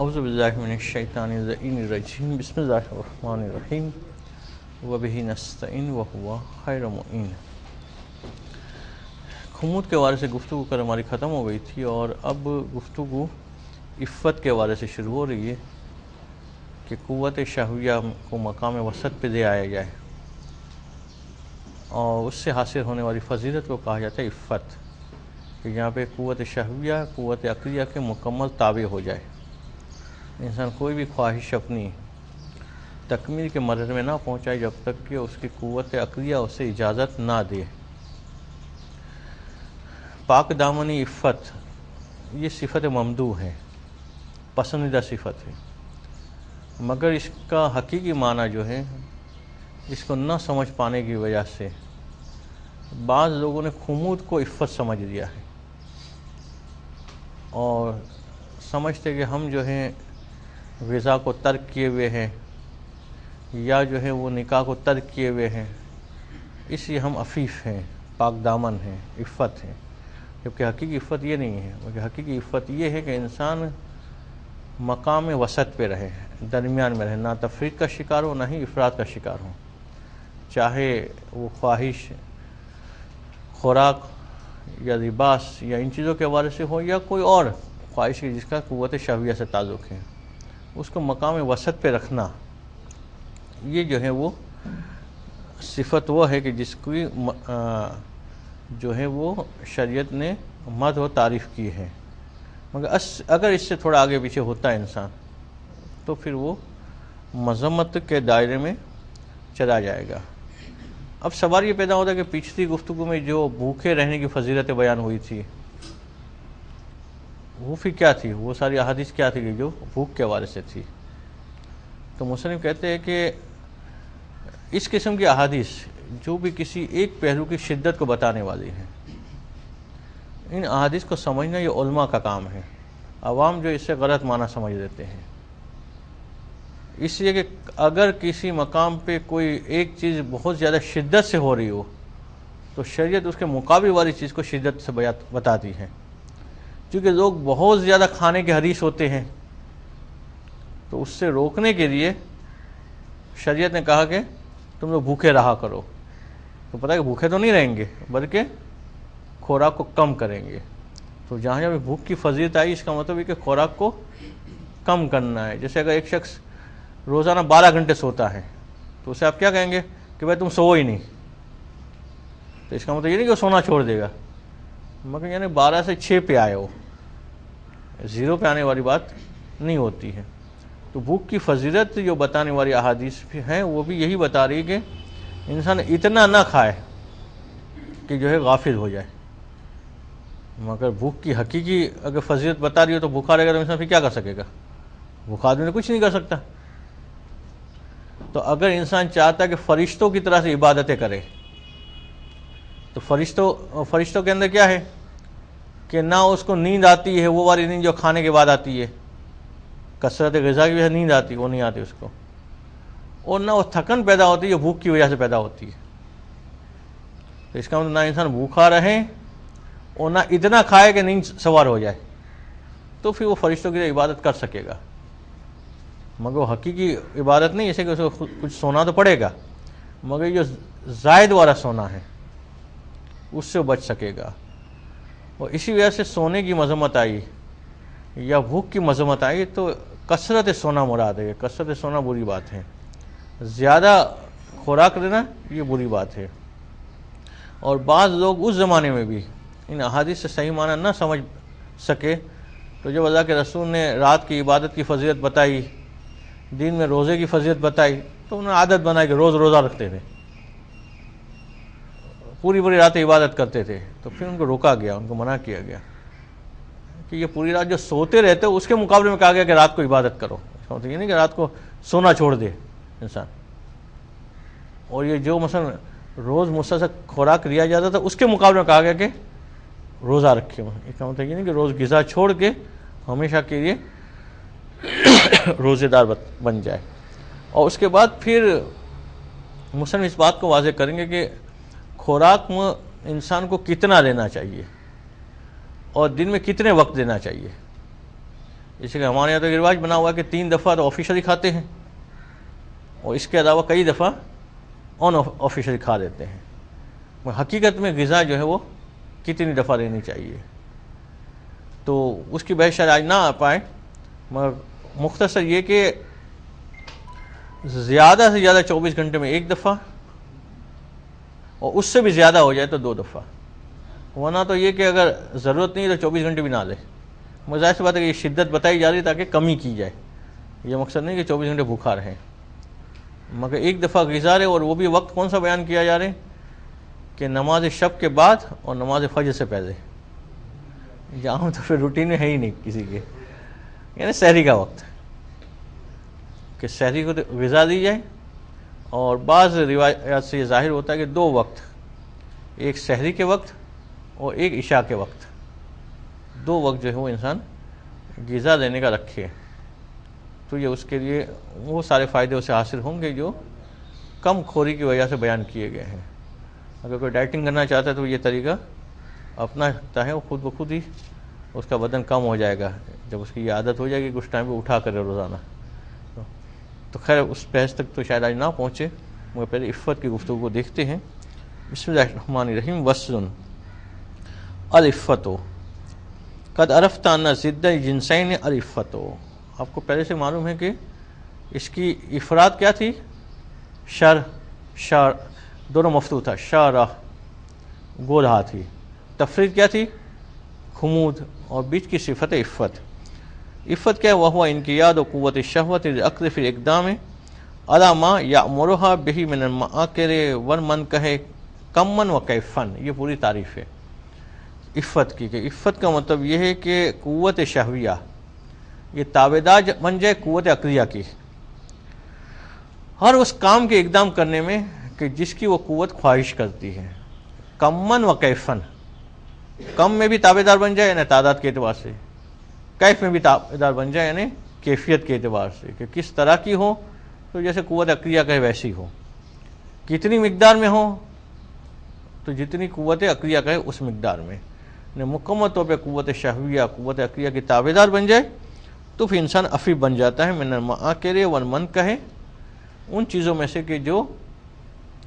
اعوذ باللہ من الشیطان الرجیم بسم اللہ الرحمن الرحیم وبہ نستعین وہو خیر معین۔ خمود کے بارے سے گفتگو کر ہماری ختم ہو گئی تھی، اور اب گفتگو عفت کے بارے سے شروع ہو رہی ہے کہ قوت شہویہ کو مقام وسط پہ دے آیا جائے، اور اس سے حاصل ہونے والی فضیلت کو کہا جاتا ہے عفت، کہ یہاں پہ قوت شہویہ قوت عقلیہ کے مکمل تابع ہو جائے، انسان کوئی بھی خواہش اپنی تکمیل کے مرحلے میں نہ پہنچائے جب تک کہ اس کی قوت عقلیہ اسے اجازت نہ دے۔ پاک دامنی عفت یہ صفت ممدوح ہے، پسندیدہ صفت ہے، مگر اس کا حقیقی معنی جو ہے اس کو نہ سمجھ پانے کی وجہ سے بعض لوگوں نے خمود کو عفت سمجھ لیا ہے، اور سمجھتے کہ ہم جو ہیں غذا کو ترک کیے ہوئے ہیں، یا جو ہے وہ نکاح کو ترک کیے ہوئے ہیں، اس لیے ہم عفیف ہیں، پاک دامن ہیں، عفت ہیں، جبکہ حقیقی عفت یہ نہیں ہے، بلکہ حقیقی عفت یہ ہے کہ انسان مقام وسط پہ رہے، درمیان میں رہے، نہ تفریط کا شکار ہو نہ ہی افراط کا شکار ہو، چاہے وہ خواہش خوراک یا لباس یا ان چیزوں کے حوالے سے ہو، یا کوئی اور خواہش کی جس کا قوت شہویہ سے تعلق ہے، اس کو مقام وسط پہ رکھنا، یہ جو ہے وہ صفت وہ ہے کہ جس کی جو ہے وہ شریعت نے مدح و تعریف کی ہے، مگر اگر اس سے تھوڑا آگے پیچھے ہوتا ہے انسان تو پھر وہ مذمت کے دائرے میں چلا جائے گا۔ اب سوال یہ پیدا ہوتا ہے کہ پچھلی گفتگو میں جو بھوکے رہنے کی فضیلت بیان ہوئی تھی وہ پھر کیا تھی، وہ ساری احادیث کیا تھی کہ جو بھوک کے حوالے سے تھی؟ تو مصنف کہتے ہیں کہ اس قسم کی احادیث جو بھی کسی ایک پہلو کی شدت کو بتانے والی ہیں، ان احادیث کو سمجھنا یہ علماء کا کام ہے، عوام جو اس سے غلط معنی سمجھ لیتے ہیں، اس لیے کہ اگر کسی مقام پہ کوئی ایک چیز بہت زیادہ شدت سے ہو رہی ہو تو شریعت اس کے مقابل والی چیز کو شدت سے بتاتی ہے، کیونکہ لوگ بہت زیادہ کھانے کے حریص ہوتے ہیں، تو اس سے روکنے کے لیے شریعت نے کہا کہ تم لوگ بھوکے رہا کرو، تو پتہ ہے کہ بھوکے تو نہیں رہیں گے بلکہ خوراک کو کم کریں گے۔ تو جہاں جہاں بھوک کی فضیلت آئی، اس کا مطلب ہے کہ خوراک کو کم کرنا ہے۔ جیسے اگر ایک شخص روزانہ 12 گھنٹے سوتا ہے تو اسے آپ کیا کہیں گے کہ بھائی تم سو ہی نہیں، تو اس کا مطلب یہ نہیں کہ وہ سونا چھوڑ دے گا، مگر یعنی 12 سے 6 پہ آئے ہو، 0 پہ آنے والی بات نہیں ہوتی ہے۔ تو بھوک کی فضیلت جو بتانے والی احادیث ہیں وہ بھی یہی بتا رہی ہے کہ انسان اتنا نہ کھائے کہ جو ہے غافل ہو جائے، مگر بھوک کی حقیقی اگر فضیلت بتا رہی ہو تو بھوکا رہے گا تو انسان پھر کیا کر سکے گا؟ بھوکا آدمی تو کچھ نہیں کر سکتا۔ تو اگر انسان چاہتا ہے کہ فرشتوں کی طرح سے عبادتیں کرے تو فرشتوں کے اندر کیا ہے کہ نہ اس کو نیند آتی ہے وہ والی نیند جو کھانے کے بعد آتی ہے، کثرت غذا کی وجہ سے نیند آتی ہے وہ نہیں آتی اس کو، اور نہ وہ تھکن پیدا ہوتی ہے جو بھوک کی وجہ سے پیدا ہوتی ہے۔ تو اس کا مطلب نہ انسان بھوکا رہے اور نہ اتنا کھائے کہ نیند سوار ہو جائے، تو پھر وہ فرشتوں کی طرح عبادت کر سکے گا، مگر وہ حقیقی عبادت نہیں، جیسے کہ اس کو کچھ سونا تو پڑے گا، مگر جو زائد والا سونا ہے اس سے بچ سکے گا۔ اور اسی وجہ سے سونے کی مذمت آئی یا بھوک کی مذمت آئی تو کثرت سونا مراد ہے، کثرت سونا بری بات ہے، زیادہ خوراک لینا یہ بری بات ہے۔ اور بعض لوگ اس زمانے میں بھی ان احادیث سے صحیح معنی نہ سمجھ سکے، تو جب اللہ کے رسول نے رات کی عبادت کی فضیلت بتائی، دن میں روزے کی فضیلت بتائی، تو انہوں نے عادت بنائی کہ روز روزہ رکھتے تھے، پوری پوری رات عبادت کرتے تھے، تو پھر ان کو روکا گیا، ان کو منع کیا گیا کہ یہ پوری رات جو سوتے رہتے اس کے مقابلے میں کہا گیا کہ رات کو عبادت کرو، اس کا مطلب یہ نہیں کہ رات کو سونا چھوڑ دے انسان، اور یہ جو مثلا روز مسلسل خوراک لیا جاتا تھا اس کے مقابلے میں کہا گیا کہ روزہ رکھے، اس کا مطلب یہ نہیں کہ روز غذا چھوڑ کے ہمیشہ کے لیے روزے دار بن جائے۔ اور اس کے بعد پھر مسلم اس بات کو واضح کریں گے کہ خوراک میں انسان کو کتنا لینا چاہیے اور دن میں کتنے وقت دینا چاہیے، جیسے کہ ہمارے یہاں تو رواج بنا ہوا ہے کہ 3 دفعہ تو آفیشلی کھاتے ہیں اور اس کے علاوہ کئی دفعہ آن آفیشلی کھا دیتے ہیں. حقیقت میں غذا جو ہے وہ کتنی دفعہ لینی چاہیے تو اس کی بحث شاید آج نہ آ پائے، مگر مختصر یہ کہ زیادہ سے زیادہ 24 گھنٹے میں 1 دفعہ، اور اس سے بھی زیادہ ہو جائے تو 2 دفعہ. ورنہ تو یہ کہ اگر ضرورت نہیں ہے تو 24 گھنٹے بھی نہ لے. ظاہر سی بات ہے کہ یہ شدت بتائی جا رہی ہے تاکہ کمی کی جائے، یہ مقصد نہیں کہ 24 گھنٹے بھوکھا رہیں، مگر 1 دفعہ غذا رہے. اور وہ بھی وقت کون سا بیان کیا جا رہا ہے کہ نماز شب کے بعد اور نماز فجر سے پہلے، جہاں تو پھر روٹین میں ہے ہی نہیں کسی کے، یعنی سحری کا وقت کہ سحری کو غذا دی جائے. اور بعض روایات سے یہ ظاہر ہوتا ہے کہ 2 وقت، ایک سحری کے وقت اور ایک عشاء کے وقت، 2 وقت جو ہے وہ انسان غذا دینے کا رکھے تو یہ اس کے لیے وہ سارے فائدے اسے حاصل ہوں گے جو کم خوری کی وجہ سے بیان کیے گئے ہیں. اگر کوئی ڈائٹنگ کرنا چاہتا ہے تو یہ طریقہ اپنا سکتا ہے، وہ خود بخود ہی اس کا بدن کم ہو جائے گا جب اس کی یہ عادت ہو جائے گی کہ اس ٹائم پہ اٹھا کرے روزانہ. تو خیر اس بحث تک تو شاید آج نہ پہنچے، مگر پہلے عفت کی گفتگو کو دیکھتے ہیں. بسم اللہ الرحمن الرحیم. وصل العفت قد عرفت ان ضد الجنسین العفت. آپ کو پہلے سے معلوم ہے کہ اس کی افراد کیا تھی؟ شر دونوں مفتوح تھا، شارہ گو رہا تھی. تفرید کیا تھی؟ خمود. اور بیچ کی صفت عفت. عفت کیا ہے؟ وہ انقیاد و قوت شہوت العقل فی الاقدام علی ما یأمرها به من المآکر والمنکح کمن و کیفن. یہ پوری تعریف ہے عفت کی، کہ عفت کا مطلب یہ ہے کہ قوت شہویہ یہ تابعدار بن جائے قوت عقلیہ کی، ہر اس کام کے اقدام کرنے میں کہ جس کی وہ قوت خواہش کرتی ہے. کمن و کیفن، کم میں بھی تابعدار بن جائے یعنی تعداد کے اعتبار سے، کیف میں بھی تابعدار بن جائے یعنی کیفیت کے اعتبار سے کہ کس طرح کی ہو، تو جیسے قوت عقلیہ کا ویسی ہو. کتنی مقدار میں ہو تو جتنی قوت عقلیہ کا ہے اس مقدار میں، یعنی مکمل طور پہ قوت شہویہ قوت عقلیہ کی تابعدار بن جائے تو پھر انسان عفیف بن جاتا ہے. من المآکر والمنکح، ان چیزوں میں سے کہ جو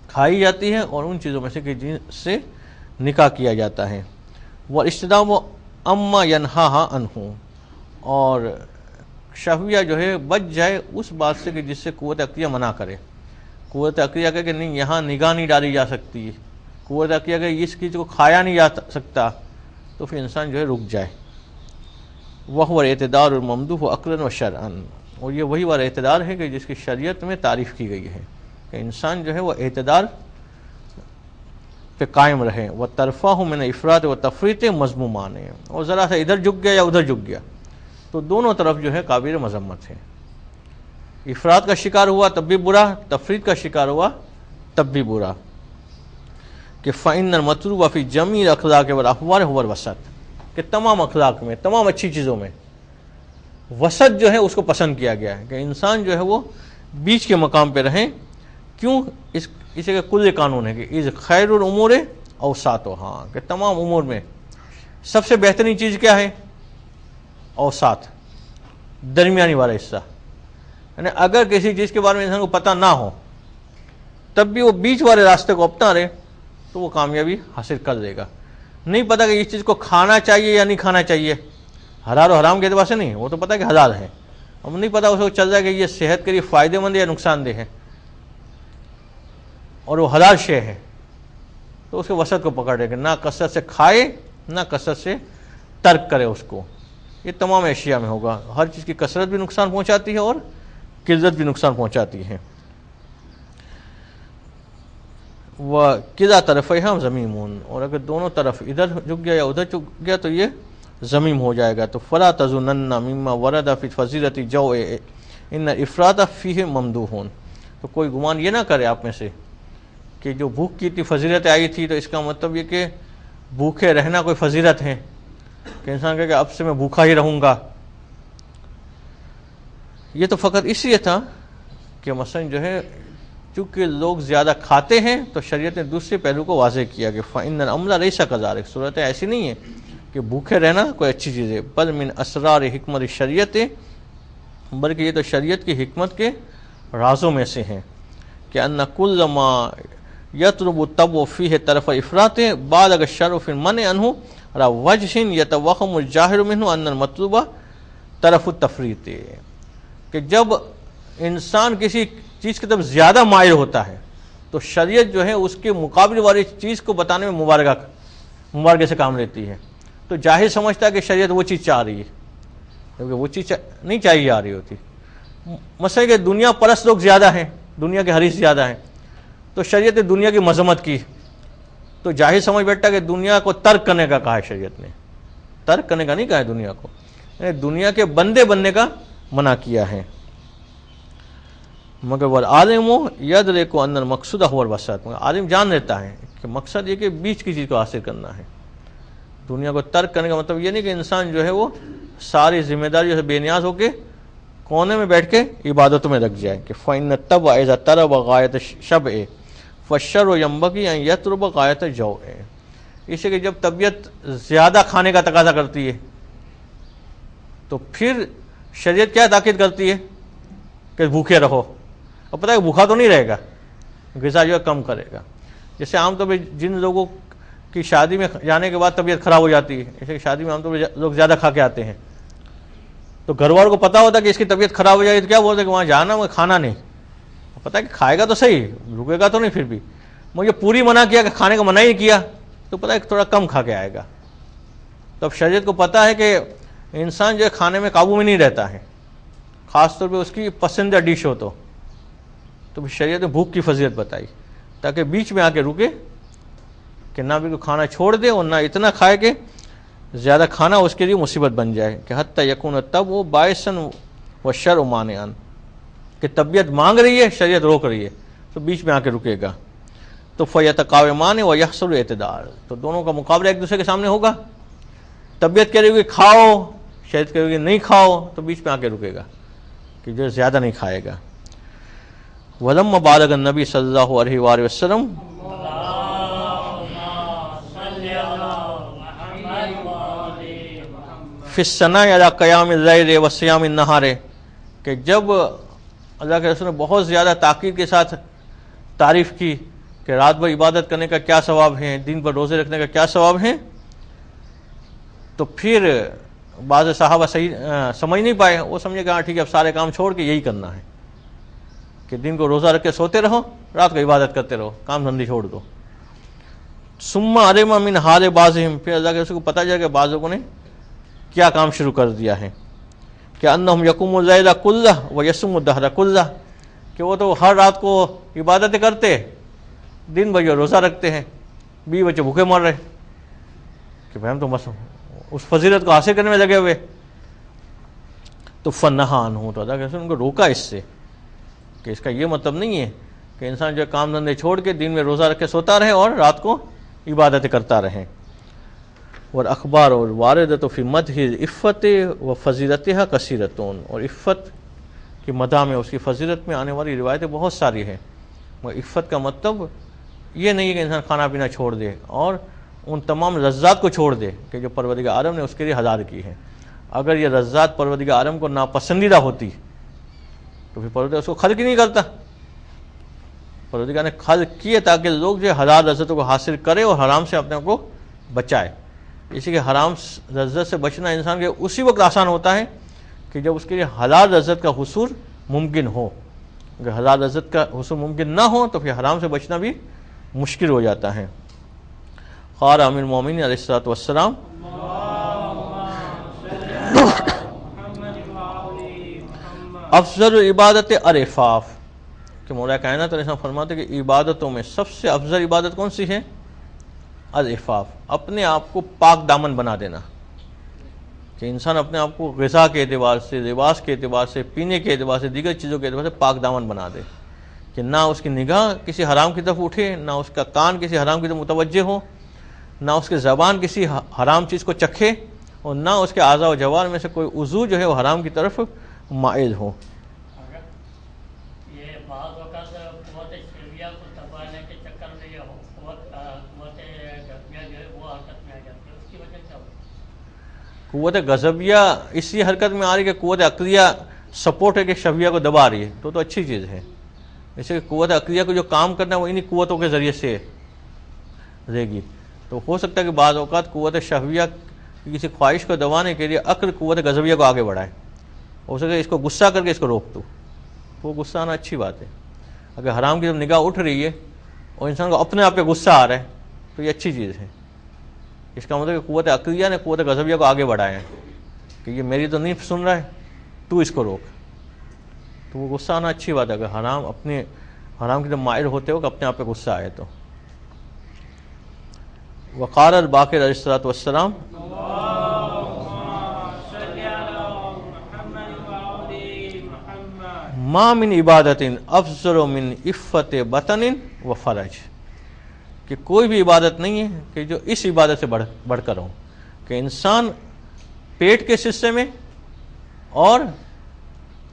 کھائی جاتی ہے اور ان چیزوں میں سے کہ جن سے نکاح کیا جاتا ہے. والاجتناب عما ینہا عنہ، اور شہویہ جو ہے بچ جائے اس بات سے کہ جس سے قوت عقلیہ منع کرے. قوت عقلیہ کہ نہیں یہاں نگاہ نہیں ڈالی جا سکتی، قوت عقلیہ کہ اس چیز کو کھایا نہیں جا سکتا، تو پھر انسان جو ہے رک جائے. وہو الاعتدال الممدوح عقلا و شرعا، اور یہ وہی والا اعتدال ہے کہ جس کی شریعت میں تعریف کی گئی ہے کہ انسان جو ہے وہ اعتدال پہ قائم رہے. وَتَرْفَعُ مِنَ الْإِفْرَاطِ وَالتَّفْرِيطِ مذمومان، اور ذرا سا ادھر جھک گیا یا ادھر جھک گیا تو دونوں طرف جو ہے قابل مذمت ہے. افراد کا شکار ہوا تب بھی برا، تفرید کا شکار ہوا تب بھی برا. کہ فَإِنَّ الْمَطْلُوبَ فِي جَمِيعِ الْأَخْلَاقِ وَالْأَحْوَالِ هُوَ الْوَسَطُ، کہ تمام اخلاق میں تمام اچھی چیزوں میں وسط جو ہے اس کو پسند کیا گیا ہے کہ انسان جو ہے وہ بیچ کے مقام پہ رہیں. کیوں؟ اسے کا کل قانون ہے کہ اذ خیر الامور اوساطها، کہ تمام امور میں سب سے بہترین چیز کیا ہے؟ اوساط، درمیانی والا حصہ. یعنی اگر کسی چیز کے بارے میں انسان کو پتہ نہ ہو تب بھی وہ بیچ والے راستے کو اپنا رہے تو وہ کامیابی حاصل کر لے گا. نہیں پتا کہ اس چیز کو کھانا چاہیے یا نہیں کھانا چاہیے، حلال و حرام کے اعتبار سے نہیں، وہ تو پتا کہ حلال ہے، اب نہیں پتا اس کو چل جائے کہ یہ صحت کے لیے فائدہ مند ہے یا نقصان دہ ہے، اور وہ حلال شے ہے تو اس کے وسط کو پکڑ لے کہ نہ کثرت سے کھائے نہ کثرت سے ترک کرے اس کو. یہ تمام اشیاء میں ہوگا. ہر چیز کی کثرت بھی نقصان پہنچاتی ہے اور قلت بھی نقصان پہنچاتی ہے. وَكِذَا طَرَفَيْهَا ذَمِيمٌ، اور اگر دونوں طرف ادھر جھک گیا یا ادھر جھک گیا تو یہ ذمیم ہو جائے گا. تو فَلَا تَظُنَّنَّ مِمَّا وَرَدَ فِي فَضِيلَةِ الْجَوْعِ إِنَّ الْإِفْرَاطَ فِيهِ مَمْدُوحٌ. تو کوئی گمان یہ نہ کرے آپ میں سے کہ جو بھوک کی اتنی فضیلت آئی تھی تو اس کا مطلب یہ کہ بھوکے رہنا کوئی فضیلت ہے کہ انسان کہے کہ اب سے میں بھوکا ہی رہوں گا. یہ تو فقط اس لیے تھا کہ مثلا جو ہے چونکہ لوگ زیادہ کھاتے ہیں تو شریعت نے دوسرے پہلو کو واضح کیا کہ فَإِنَّ الْأَمْرَ لَيْسَ كَذَلِكَ. صورت ایسی نہیں ہے کہ بھوکے رہنا کوئی اچھی چیز ہے، بل من اسرار حکمت شریعت، بلکہ یہ تو شریعت کی حکمت کے رازوں میں سے ہیں کہ ان کل ما یطلب الطبع فیہ طرف افراط بالغ الشرع فی المنع عنہ علی وجہ یتوہم الجاہر منہ ان المطلوب طرف التفریط، کہ جب انسان کسی چیز کی طرف زیادہ مائل ہوتا ہے تو شریعت جو ہے اس کے مقابل والی چیز کو بتانے میں مبارکہ سے کام لیتی ہے، تو جاہل سمجھتا ہے کہ شریعت وہ چیز چاہ رہی ہے کیونکہ وہ چیز نہیں چاہیے آ رہی ہوتی۔ مثلا کہ دنیا پرست لوگ زیادہ ہیں، دنیا کے حریص زیادہ ہیں، تو شریعت نے دنیا کی مذمت کی، تو جاہل سمجھ بیٹھتا کہ دنیا کو ترک کرنے کا کہا ہے، شریعت نے ترک کرنے کا نہیں کہا ہے دنیا کو، یعنی دنیا کے بندے بننے کا منع کیا ہے۔ مگر والعالم یدرک ان المقصود هو الوسط، مگر عالم جان لیتا ہے کہ مقصد یہ کہ بیچ کی چیز کو حاصل کرنا ہے۔ دنیا کو ترک کرنے کا مطلب یہ نہیں کہ انسان جو ہے وہ ساری ذمہ داری سے بے نیاز ہو کے کونے میں بیٹھ کے عبادتوں میں لگ جائے، کہ فإن الطبع اذا طلب غایۃ الشبع فالشرع ينبغي ان يطلب غایۃ الجوع، اس لیے کہ جب طبیعت زیادہ کھانے کا تقاضا کرتی ہے تو پھر شریعت کیا تاکید کرتی ہے کہ بھوکے رہو، اور پتہ ہے بھوکا تو نہیں رہے گا، غذا جو ہے کم کرے گا۔ جیسے عام طور پہ جن لوگوں کی شادی میں جانے کے بعد طبیعت خراب ہو جاتی ہے، جیسے کہ شادی میں عام طور پہ لوگ زیادہ کھا کے آتے ہیں، تو گھر والوں کو پتا ہوتا ہے کہ اس کی طبیعت خراب ہو جائے گی تو کیا بولتے ہیں کہ وہاں جانا مگر کھانا نہیں، پتہ ہے کہ کھائے گا تو صحیح، رکے گا تو نہیں، پھر بھی مجھے پوری منع کیا کہ کھانے کا منع ہی کیا تو پتہ ہے کہ تھوڑا کم کھا کے آئے گا۔ تو اب شریعت کو پتہ ہے کہ انسان جو ہے کھانے میں قابو میں نہیں رہتا ہے، خاص طور پہ اس کی پسندیدہ ڈش ہو تو پھر شریعت نے بھوک کی فضیلت بتائی تاکہ بیچ میں آ کے رکے، کہ نہ بالکل کھانا چھوڑ دے اور نہ اتنا کھائے کہ زیادہ کھانا اس کے لیے مصیبت بن جائے، کہ حتی یکون الطبع باعثا والشرع مانعا، کہ طبیعت مانگ رہی ہے شریعت روک رہی ہے تو بیچ میں آ کے رکے گا، تو فیتقاومان ویحصل الاعتدال، تو دونوں کا مقابلہ ایک دوسرے کے سامنے ہوگا، طبیعت کہہ رہی ہے کھاؤ، شریعت کہہ رہی ہے نہیں کھاؤ، تو بیچ میں آ کے رکے گا کہ جو زیادہ نہیں کھائے گا۔ ولما بالغ النبی صلی اللہ علیہ وآلہ وسلم فی الثناء علی قیام اللیل وصیام النہار، کہ جب اللہ کے رسول نے بہت زیادہ تاکید کے ساتھ تعریف کی کہ رات بھر عبادت کرنے کا کیا ثواب ہے، دن بھر روزے رکھنے کا کیا ثواب ہے، تو پھر بعض صحابہ صحیح سمجھ نہیں پائے، وہ سمجھے کہ ہاں ٹھیک ہے اب سارے کام چھوڑ کے یہی کرنا ہے کہ دن کو روزہ رکھ کے سوتے رہو، رات کو عبادت کرتے رہو، کام دھندی چھوڑ دو۔ ثم علم من حال بعضهم، پھر اللہ کے رسول کو پتہ چلا کہ بعض لوگوں نے کیا کام شروع کر دیا ہے، کہ انہم یقوموا اللیل کلہ ویصوموا الدہر کلہ، کہ وہ تو ہر رات کو عبادتیں کرتے، دن بھر روزہ رکھتے ہیں، 20 بچے بھوکے مر رہے، کہ بھائی ہم تو بس اس فضیلت کو حاصل کرنے میں لگے ہوئے، تو فنہا عنہ، تو اللہ کے رسول نے ان کو روکا اس سے، کہ اس کا یہ مطلب نہیں ہے کہ انسان جو کام دھندے چھوڑ کے دن میں روزہ رکھ کے سوتا رہے اور رات کو عبادتیں کرتا رہے۔ اور اخبار اور واردۃ فی مدح عفت و فضیلتها کثیرۃ، اور عفت کی مدح میں اس کی فضیلت میں آنے والی روایتیں بہت ساری ہیں، مگر عفت کا مطلب یہ نہیں ہے کہ انسان کھانا پینا چھوڑ دے اور ان تمام لذات کو چھوڑ دے کہ جو پروردگار عالم نے اس کے لیے حلال کی ہے۔ اگر یہ لذات پروردگار عالم کو ناپسندیدہ ہوتی تو پھر پروردگار اس کو خلق ہی نہیں کرتا، پروردگار نے خلق کیے تاکہ لوگ جو حلال لذتوں کو حاصل کرے اور حرام سے اپنے کو بچائے، اسی کہ حرام لذت سے بچنا انسان کے اسی وقت آسان ہوتا ہے کہ جب اس کے لیے حلال لذت کا حصول ممکن ہو، اگر حلال لذت کا حصول ممکن نہ ہو تو پھر حرام سے بچنا بھی مشکل ہو جاتا ہے۔ قال امیر المومنین علیہ الصلوۃ والسلام افضل العبادت العفاف، کہ مولا کائنات علیہ السلام فرماتے کہ عبادتوں میں سب سے افضل عبادت کون سی ہے؟ العفاف، اپنے آپ کو پاک دامن بنا دینا، کہ انسان اپنے آپ کو غذا کے اعتبار سے، لباس کے اعتبار سے، پینے کے اعتبار سے، دیگر چیزوں کے اعتبار سے پاک دامن بنا دے، کہ نہ اس کی نگاہ کسی حرام کی طرف اٹھے، نہ اس کا کان کسی حرام کی طرف متوجہ ہو، نہ اس کی زبان کسی حرام چیز کو چکھے، اور نہ اس کے اعضاء و جوار میں سے کوئی عضو جو ہے وہ حرام کی طرف مائل ہو۔ قوت غضبیہ اسی حرکت میں آ رہی ہے کہ قوت عقلیہ سپورٹ ہے کہ شہویہ کو دبا رہی ہے، تو اچھی چیز ہے۔ جیسے کہ قوت عقلیہ کو جو کام کرنا ہے وہ انہی قوتوں کے ذریعے سے رہے گی، تو ہو سکتا ہے کہ بعض اوقات قوت شہویہ کی کسی خواہش کو دبانے کے لیے عقل قوت غضبیہ کو آگے بڑھائے، ہو سکے اس کو غصہ کر کے اس کو روک دو، تو وہ غصہ آنا اچھی بات ہے۔ اگر حرام کی جب نگاہ اٹھ رہی ہے اور انسان کو اپنے آپ پہ غصہ آ رہا ہے تو یہ اچھی چیز ہے۔ اس کا مطلب کہ قوت عقلیہ نے قوت غضبیہ کو آگے بڑھایا ہے کہ یہ میری تو نہیں سن رہا ہے، تو اس کو روک، تو وہ غصہ آنا اچھی بات ہے۔ اگر حرام کی جب مائر ہوتے ہو کہ اپنے آپ پہ غصہ آئے تو۔ وقال الباقر علیہ الصلوۃ والسلام ما من عبادت افضل من عفت بطن و فرج، کہ کوئی بھی عبادت نہیں ہے کہ جو اس عبادت سے بڑھ کر ہو کہ انسان پیٹ کے سلسلے میں اور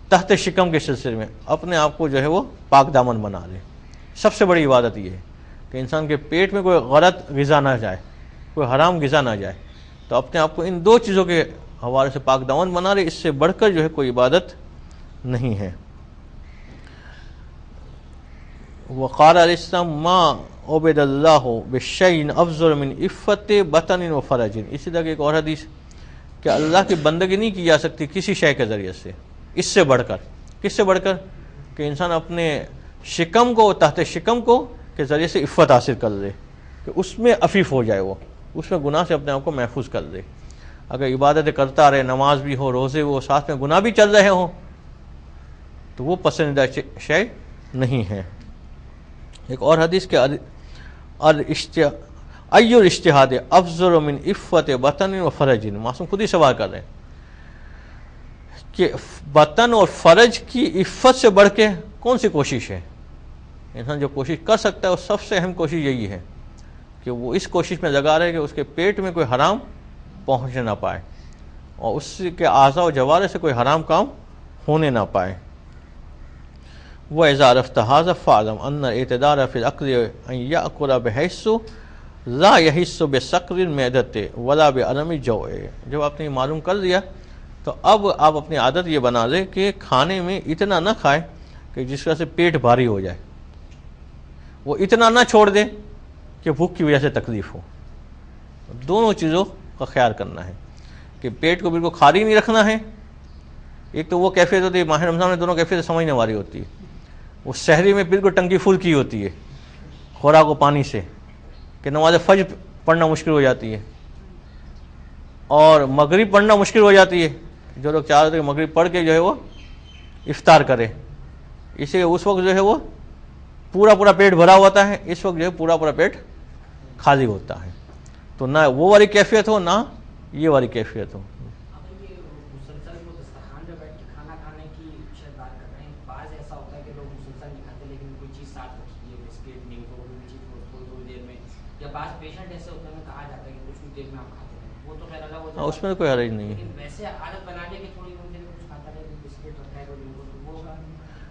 تحت شکم کے سلسلے میں اپنے آپ کو جو ہے وہ پاک دامن بنا لے۔ سب سے بڑی عبادت یہ ہے کہ انسان کے پیٹ میں کوئی غلط غذا نہ جائے، کوئی حرام غذا نہ جائے، تو اپنے آپ کو ان دو چیزوں کے حوالے سے پاک دامن بنا لے، اس سے بڑھ کر جو ہے کوئی عبادت نہیں ہے۔ وقال علیہ السلام ما عبد اللہ بشیء افضل من عفت بطن و فرج، اسی طرح ایک اور حدیث کہ اللہ کی بندگی نہیں کی جا سکتی کسی شے کے ذریعے سے اس سے بڑھ کر، کس سے بڑھ کر کہ انسان اپنے شکم کو، تحت شکم کو کے ذریعے سے عفت حاصل کر لے، کہ اس میں عفیف ہو جائے، وہ اس میں گناہ سے اپنے آپ کو محفوظ کر دے۔ اگر عبادتیں کرتا رہے، نماز بھی ہو، روزے وہ ساتھ میں گناہ بھی چل رہے ہوں، تو وہ پسندیدہ شے نہیں ہے۔ ایک اور حدیث کے ای الاجتہاد افضل من عفت بطن و فرج، معصوم خود ہی سوال کر رہے ہیں کہ بطن اور فرج کی عفت سے بڑھ کے کون سی کوشش ہے؟ انسان جو کوشش کر سکتا ہے وہ سب سے اہم کوشش یہی ہے کہ وہ اس کوشش میں لگا رہے کہ اس کے پیٹ میں کوئی حرام پہنچ نہ پائے اور اس کے اعضاء و جوارح سے کوئی حرام کام ہونے نہ پائے۔ وَإِذَا عَرَفْتَ هَذَا فَاعْلَمْ أَنَّ الْاعْتِدَالَ فِي الْأَكْلِ أَنْ يَأْكُلَ بِحَيْثُ لَا يَحِسُّ بِسَقْرِ الْمَعْدَةِ وَلَا بِأَلَمِ الْجَوْعِ، جب آپ نے معلوم کر لیا تو اب آپ اپنی عادت یہ بنا لیں کہ کھانے میں اتنا نہ کھائے کہ جس وجہ سے پیٹ بھاری ہو جائے، وہ اتنا نہ چھوڑ دے کہ بھوک کی وجہ سے تکلیف ہو۔ دونوں چیزوں کا خیال کرنا ہے کہ پیٹ کو بالکل خالی نہیں رکھنا ہے۔ ایک تو وہ کیفیت ہوتی ہے، ماہ رمضان میں دونوں کیفیت سمجھنے والی ہوتی ہے۔ وہ سحری میں بالکل ٹنکی فل کی ہوتی ہے خوراک و پانی سے کہ نماز فجر پڑھنا مشکل ہو جاتی ہے اور مغرب پڑھنا مشکل ہو جاتی ہے۔ جو لوگ چاہ رہے تھے کہ مغرب پڑھ کے جو ہے وہ افطار کرے، اس لیے اس وقت جو ہے وہ پورا پیٹ بھرا ہوتا ہے، اس وقت جو ہے پورا پیٹ خالی ہوتا ہے، تو نہ وہ والی کیفیت ہو نہ یہ والی کیفیت ہو۔ اس میں کوئی حرج نہیں ہے۔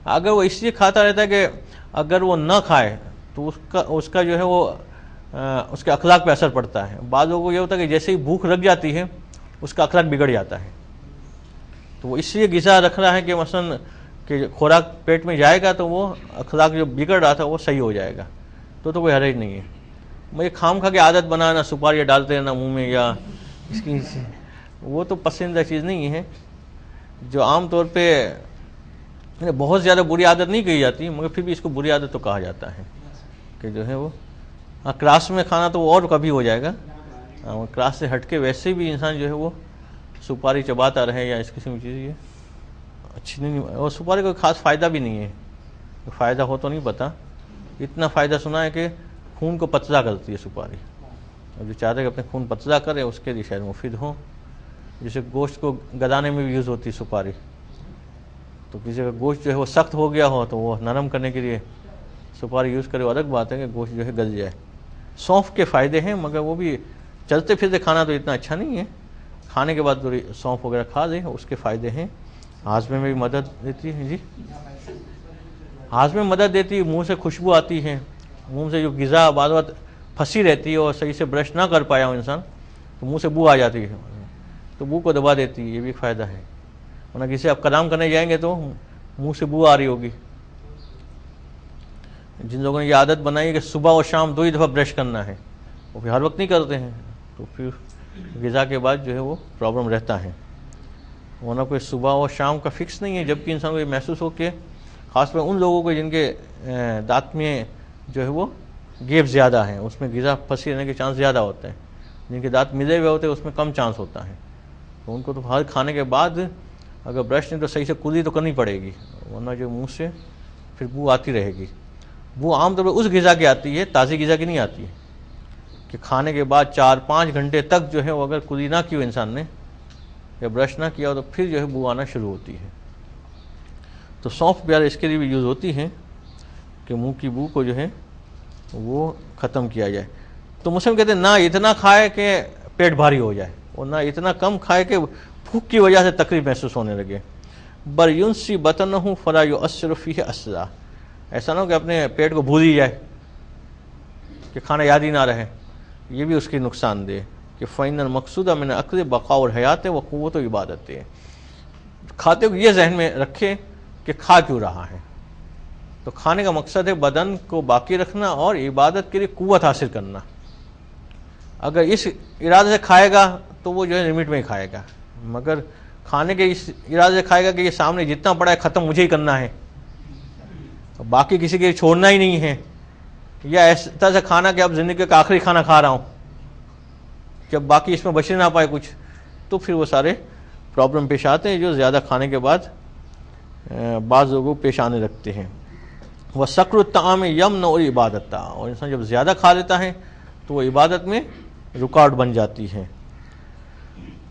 اگر وہ اس لیے کھاتا رہتا ہے کہ اگر وہ نہ کھائے تو اس کا جو ہے وہ اس کے اخلاق پہ اثر پڑتا ہے۔ بعض لوگوں کو یہ ہوتا ہے کہ جیسے ہی بھوک لگ جاتی ہے اس کا اخلاق بگڑ جاتا ہے، تو وہ اس لیے غذا رکھ رہا ہے کہ مثلا کہ خوراک پیٹ میں جائے گا تو وہ اخلاق جو بگڑ رہا تھا وہ صحیح ہو جائے گا، تو کوئی حرج نہیں ہے۔ مجھے کھا کے عادت بنانا، سپاریاں ڈالتے رہنا منہ میں یا اس کی، وہ تو پسندیدہ چیز نہیں ہے۔ جو عام طور پہ بہت زیادہ بری عادت نہیں کہی جاتی مگر پھر بھی اس کو بری عادت تو کہا جاتا ہے کہ جو ہے وہ کلاس میں کھانا تو اور کبھی ہو جائے گا، کلاس سے ہٹ کے ویسے بھی انسان جو ہے وہ سپاری چباتا رہے یا اس قسم کی چیز یہ اچھی نہیں، اور سپاری کوئی خاص فائدہ بھی نہیں ہے، فائدہ ہو تو نہیں پتہ، اتنا فائدہ سنا ہے کہ خون کو پتلا کرتی ہے سپاری، اور جو چاہتے ہیں کہ اپنے خون پتلا کرے اس کے لیے شاید مفید ہو۔ جیسے گوشت کو گلانے میں بھی یوز ہوتی ہے سپاری، تو کسی کا گوشت جو ہے وہ سخت ہو گیا ہو تو وہ نرم کرنے کے لیے سپاری یوز کرے، الگ بات ہے کہ گوشت جو ہے گل جائے۔ سونف کے فائدے ہیں مگر وہ بھی چلتے پھرتے کھانا تو اتنا اچھا نہیں ہے، کھانے کے بعد تھوڑی سونف وغیرہ کھا لیں، اس کے فائدے ہیں، ہاضمے میں بھی مدد دیتی ہے۔ جی ہاضمے میں مدد دیتی ہے، منہ سے خوشبو آتی ہے، منہ سے جو غذا بعض وقت پھنسی رہتی ہے اور صحیح سے برش نہ کر پایا ہو انسان تو منہ سے بو آ جاتی ہے، تو بو کو دبا دیتی ہے، یہ بھی ایک فائدہ ہے، ورنہ کسی آپ کلام کرنے جائیں گے تو منہ سے بو آ رہی ہوگی۔ جن لوگوں نے یہ عادت بنائی ہے کہ صبح اور شام 2 ہی دفعہ برش کرنا ہے، وہ پھر ہر وقت نہیں کرتے ہیں، تو پھر غذا کے بعد جو ہے وہ پرابلم رہتا ہے، ورنہ کوئی صبح اور شام کا فکس نہیں ہے، جبکہ انسان کو یہ محسوس ہو کہ خاص طور ان لوگوں کو جن کے دانت میں جو ہے وہ گیپ زیادہ ہیں، اس میں غذا پھنسی رہنے کے چانس زیادہ ہوتے ہیں، جن کے دانت ملے ہوئے ہوتے ہیں اس میں کم چانس ہوتا ہے، تو ان کو تو ہر کھانے کے بعد اگر برش نہیں تو صحیح سے کلی تو کرنی پڑے گی، ورنہ جو منہ سے پھر بو آتی رہے گی۔ وہ عام طور پر اس غذا کی آتی ہے، تازی غذا کی نہیں آتی ہے، کہ کھانے کے بعد 4-5 گھنٹے تک جو ہے وہ اگر کلی نہ کی ہو انسان نے یا برش نہ کیا ہو تو پھر جو ہے بو آنا شروع ہوتی ہے۔ تو سونف پیار اس کے لیے بھی یوز ہوتی ہے کہ منہ کی بو کو جو ہے وہ ختم کیا جائے۔ تو مسلم کہتے ہیں نہ اتنا کھائے کہ پیٹ بھاری ہو جائے اور نہ اتنا کم کھائے کہ بھوک کی وجہ سے تکلیف محسوس ہونے لگے۔ بر ینسی بطنہ فلا یؤثر فیہ اصلا، ایسا نہ ہو کہ اپنے پیٹ کو بھول ہی جائے کہ کھانا یاد ہی نہ رہے، یہ بھی اس کی نقصان دہ کہ فإن المقصود من الاکل بقاء الحیات و قوت عبادت ہے، کھاتے کو یہ ذہن میں رکھے کہ کھا کیوں رہا ہے، تو کھانے کا مقصد ہے بدن کو باقی رکھنا اور عبادت کے لیے قوت حاصل کرنا۔ اگر اس ارادے سے کھائے گا تو وہ جو ہے لمٹ میں ہی کھائے گا، مگر کھانے کے اس ارادے سے کھائے گا کہ یہ سامنے جتنا پڑا ہے ختم مجھے ہی کرنا ہے، باقی کسی کے لیے چھوڑنا ہی نہیں ہے، یا اس طرح سے کھانا کہ اب زندگی کا آخری کھانا کھا رہا ہوں کہ اب باقی اس میں بچنے نہ پائے کچھ، تو پھر وہ سارے پرابلم پیش آتے ہیں جو زیادہ کھانے کے بعد بعض لوگوں کو پیش آنے لگتے ہیں۔ وہ سکر الطعام یمنع العبادت، اور انسان جب زیادہ کھا لیتا ہے تو وہ عبادت میں رکاوٹ بن جاتی ہے۔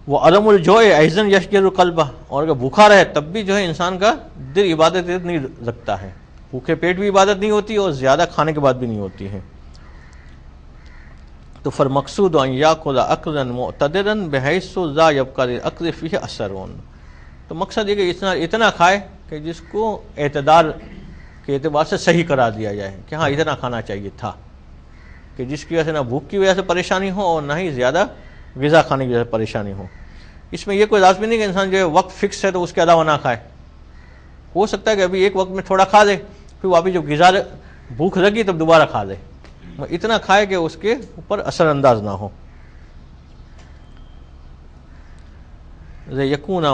وہ عدم الجوع ایضاً یشغل القلب، اور اگر بھوکا رہے تب بھی جو ہے انسان کا دل عبادت نہیں رکھتا ہے، بھوکے پیٹ بھی عبادت نہیں ہوتی اور زیادہ کھانے کے بعد بھی نہیں ہوتی ہے۔ تو فالمقصود ان یاکل اکلا معتدلا بحیث لا یبقى للاکل فیہ اثر، تو مقصد یہ کہ اتنا کھائے کہ جس کو اعتدال کے اعتبار سے صحیح کرا دیا جائے کہ ہاں اتنا کھانا چاہیے تھا، کہ جس کی وجہ سے نہ بھوک کی وجہ سے پریشانی ہو اور نہ ہی زیادہ غذا کھانے کی وجہ سے پریشانی ہو۔ اس میں یہ کوئی لازمی نہیں کہ انسان جو ہے وقت فکس ہے تو اس کے علاوہ نہ کھائے، ہو سکتا ہے کہ ابھی ایک وقت میں تھوڑا کھا دے، پھر واپس جب غذا بھوک لگی تب دوبارہ کھا لے، اتنا کھائے کہ اس کے اوپر اثر انداز نہ ہو۔ یکون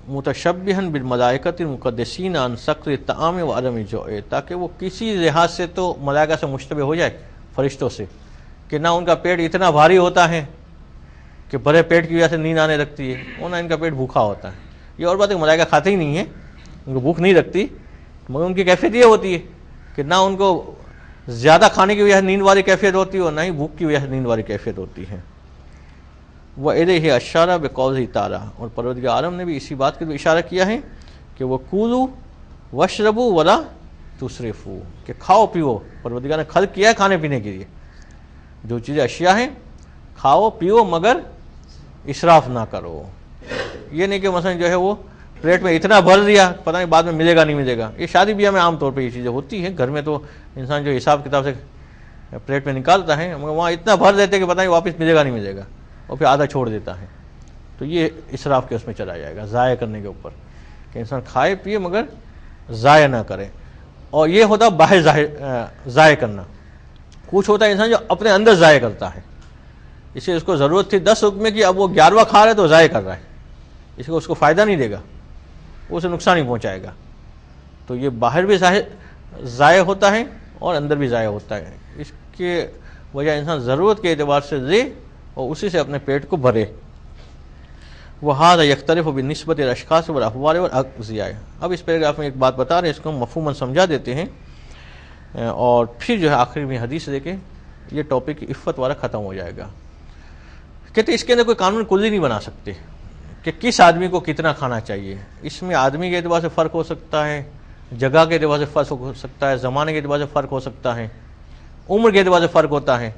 متشبہا بالملائکۃ المقدسین عن سکر الطعام وعدم الجوع، تاکہ وہ کسی لحاظ سے تو ملائکہ سے مشتبہ ہو جائے، فرشتوں سے، کہ نہ ان کا پیٹ اتنا بھاری ہوتا ہے کہ بڑے پیٹ کی وجہ سے نیند آنے لگتی ہے، اور نہ ان کا پیٹ بھوکا ہوتا ہے۔ یہ اور بات ہے کہ ملائکہ کھاتے ہی نہیں ہیں، ان کو بھوک نہیں لگتی، مگر ان کی کیفیت یہ ہوتی ہے کہ نہ ان کو زیادہ کھانے کی وجہ سے نیند والی کیفیت ہوتی ہے اور نہ ہی بھوک کی وجہ سے نیند والی کیفیت ہوتی ہے۔ وَإِلَيْهِ أَشَارَ بِقَوْلِهِ تَعَالَىٰ، اور پروردگار عالم نے بھی اسی بات کے لیے اشارہ کیا ہے کہ وَكُولُوا وَاشْرَبُوا وَلَا تُسْرِفُوا، کہ کھاؤ پیو، پروردگار نے خلق کیا ہے کھانے پینے کے لیے، جو چیزیں اشیاء ہیں کھاؤ پیو مگر اسراف نہ کرو۔ یہ نہیں کہ مثلا جو ہے وہ پلیٹ میں اتنا بھر دیا پتہ نہیں بعد میں ملے گا نہیں ملے گا، یہ شادی بیاہ میں عام طور پہ یہ چیزیں ہوتی ہیں، گھر میں تو انسان جو حساب کتاب سے پلیٹ میں نکالتا ہے مگر وہاں اتنا بھر دیتے کہ پتہ نہیں واپس ملے گا نہیں ملے گا، اور پھر آدھا چھوڑ دیتا ہے، تو یہ اسراف کے اس میں چلا جائے گا، ضائع کرنے کے اوپر، کہ انسان کھائے پیے مگر ضائع نہ کرے۔ اور یہ ہوتا باہر ضائع کرنا، کچھ ہوتا ہے انسان جو اپنے اندر ضائع کرتا ہے، اسے اس کو ضرورت تھی 10 لقمے کی، اب وہ 11واں کھا رہا ہے تو ضائع کر رہا ہے، اس کو فائدہ نہیں دے گا، وہ اسے نقصان ہی پہنچائے گا۔ تو یہ باہر بھی ضائع ہوتا ہے اور اندر بھی ضائع ہوتا ہے، اس کے وجہ انسان ضرورت کے اعتبار سے دے اور اسی سے اپنے پیٹ کو بھرے۔ وَهَذَا يَخْتَلِفُ بِالنِّسْبَةِ لِلْأَشْخَاصِ وَالْأَحْوَالِ وَالْأَغْذِيَّةِ۔ اب اس پیراگراف میں ایک بات بتا رہے ہیں، اس کو ہم مفہوماً سمجھا دیتے ہیں، اور پھر جو ہے آخر میں حدیث لے کے یہ ٹاپک عفت والا ختم ہو جائے گا۔ کہتے اس کے اندر کوئی قانون کلی نہیں بنا سکتے کہ کس آدمی کو کتنا کھانا چاہیے، اس میں آدمی کے اعتبار سے فرق ہو سکتا ہے، جگہ کے اعتبار سے فرق ہو سکتا ہے، زمانے کے اعتبار سے فرق ہو سکتا ہے، عمر کے اعتبار سے فرق ہوتا ہے،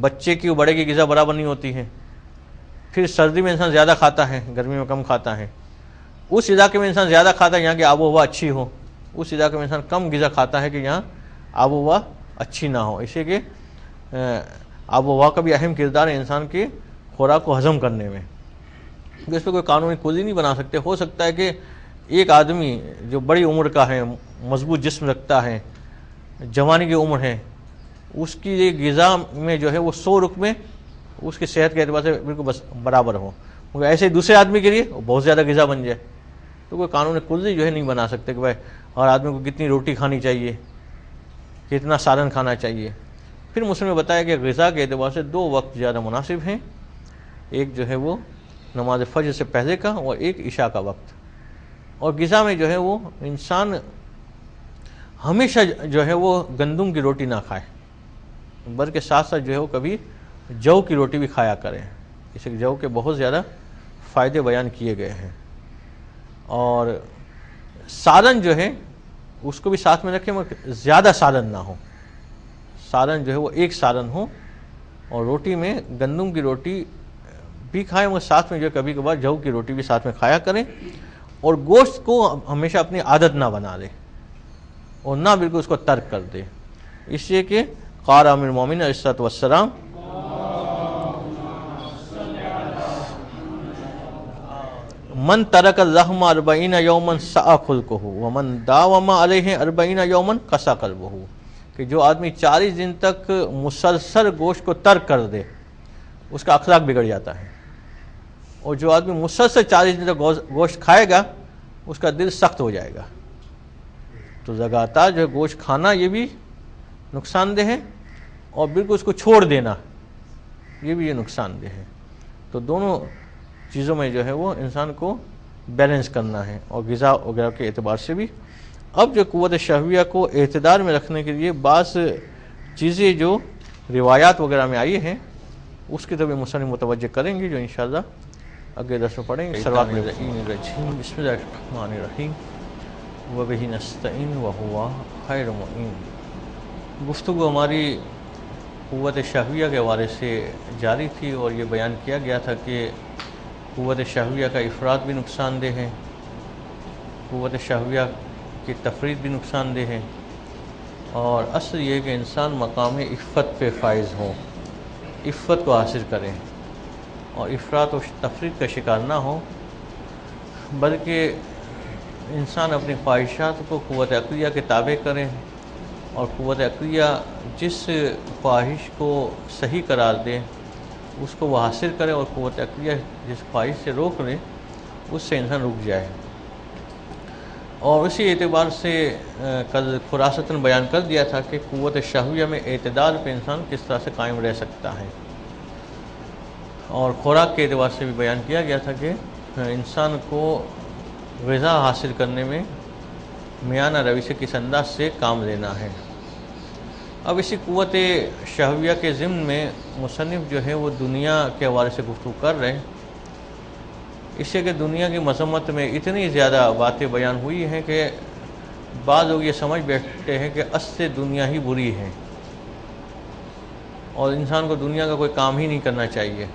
بچے کی اور بڑے کی غذا برابر نہیں ہوتی ہے، پھر سردی میں انسان زیادہ کھاتا ہے، گرمی میں کم کھاتا ہے، اس علاقے میں انسان زیادہ کھاتا ہے یہاں کی آب و ہوا اچھی ہو، اس علاقے میں انسان کم غذا کھاتا ہے کہ یہاں آب و ہوا اچھی نہ ہو، اسے کہ آب و ہوا کا بھی اہم کردار ہے انسان کے خوراک کو ہضم کرنے میں۔ اس پہ کوئی قانونی کلی نہیں بنا سکتے. ہو سکتا ہے کہ ایک آدمی جو بڑی عمر کا ہے، مضبوط جسم رکھتا ہے، جوانی کی عمر ہے، اس کی ایک غذا میں جو ہے وہ 100 رقمیں اس کی صحت کے اعتبار سے بالکل بس برابر ہوں، مگر ایسے دوسرے آدمی کے لیے بہت زیادہ غذا بن جائے. تو کوئی قانون کلی جو ہے نہیں بنا سکتے کہ بھائی ہر آدمی کو کتنی روٹی کھانی چاہیے، کتنا سالن کھانا چاہیے. پھر مسلم نے بتایا کہ غذا کے اعتبار سے 2 وقت زیادہ مناسب ہیں، ایک جو ہے وہ نماز فجر سے پہلے کا اور ایک عشاء کا وقت. اور غذا میں جو ہے وہ انسان ہمیشہ جو ہے وہ گندم کی روٹی نہ کھائے، بلکہ ساتھ ساتھ جو ہے وہ کبھی جو کی روٹی بھی کھایا کریں. اس کے جو کے بہت زیادہ فائدے بیان کیے گئے ہیں. اور سالن جو ہے اس کو بھی ساتھ میں رکھیں، مگر زیادہ سالن نہ ہو. سالن جو ہے وہ ایک سالن ہو، اور روٹی میں گندم کی روٹی بھی کھائیں، مگر ساتھ میں جو کبھی کبھار جو کی روٹی بھی ساتھ میں کھایا کریں. اور گوشت کو ہمیشہ اپنی عادت نہ بنا دے اور نہ بالکل اس کو ترک کر دے، اس لیے کہ قال امیر المومنین علیہ الصلوۃ والسلام من ترک اللحم 40 یوما ساء خلقہ ومن داوم علیہ 40 یوما قسا قلبہ، کہ جو آدمی 40 دن تک مسلسل گوشت کو ترک کر دے اس کا اخلاق بگڑ جاتا ہے، اور جو آدمی مسلسل 40 دن تک گوشت کھائے گا اس کا دل سخت ہو جائے گا. تو لگاتار جو ہے گوشت کھانا یہ بھی نقصان دہ ہے، اور بالکل اس کو چھوڑ دینا یہ بھی نقصان دہ ہے. تو دونوں چیزوں میں جو ہے وہ انسان کو بیلنس کرنا ہے، اور غذا وغیرہ کے اعتبار سے بھی. اب جو قوت شہویہ کو اعتدال میں رکھنے کے لیے بعض چیزیں جو روایات وغیرہ میں آئی ہیں اس کی طرف مصنف متوجہ کریں گے، جو انشاءاللہ اگلے درس میں پڑھیں گے. بسم اللہ الرحمن الرحیم وبہ نستعین وہو خیر معین. گفتگو ہماری قوت شہویہ کے حوالے سے جاری تھی، اور یہ بیان کیا گیا تھا کہ قوت شہویہ کا افراد بھی نقصان دہ ہے، قوت شہویہ کی تفرید بھی نقصان دہ ہے، اور اصل یہ کہ انسان مقام عفت پہ فائز ہو، عفت کو حاصل کریں، اور افراط و تفرید کا شکار نہ ہو، بلکہ انسان اپنی خواہشات کو قوت عقلیہ کے تابع کریں، اور قوت عقلیہ جس خواہش کو صحیح قرار دے اس کو وہ حاصل کرے، اور قوت عقلیہ جس خواہش سے روک لے اس سے انسان رک جائے. اور اسی اعتبار سے کل خلاصتاً بیان کر دیا تھا کہ قوت شہویہ میں اعتدال پہ انسان کس طرح سے قائم رہ سکتا ہے. اور خوراک کے اعتبار سے بھی بیان کیا گیا تھا کہ انسان کو غذا حاصل کرنے میں میانہ روی سے کس انداز سے کام لینا ہے. اب اسی قوت شہویہ کے ضمن میں مصنف جو ہے وہ دنیا کے حوالے سے گفتگو کر رہے ہیں، اس سے کہ دنیا کی مذمت میں اتنی زیادہ باتیں بیان ہوئی ہیں کہ بعض لوگ یہ سمجھ بیٹھتے ہیں کہ اصل دنیا ہی بری ہے، اور انسان کو دنیا کا کوئی کام ہی نہیں کرنا چاہیے.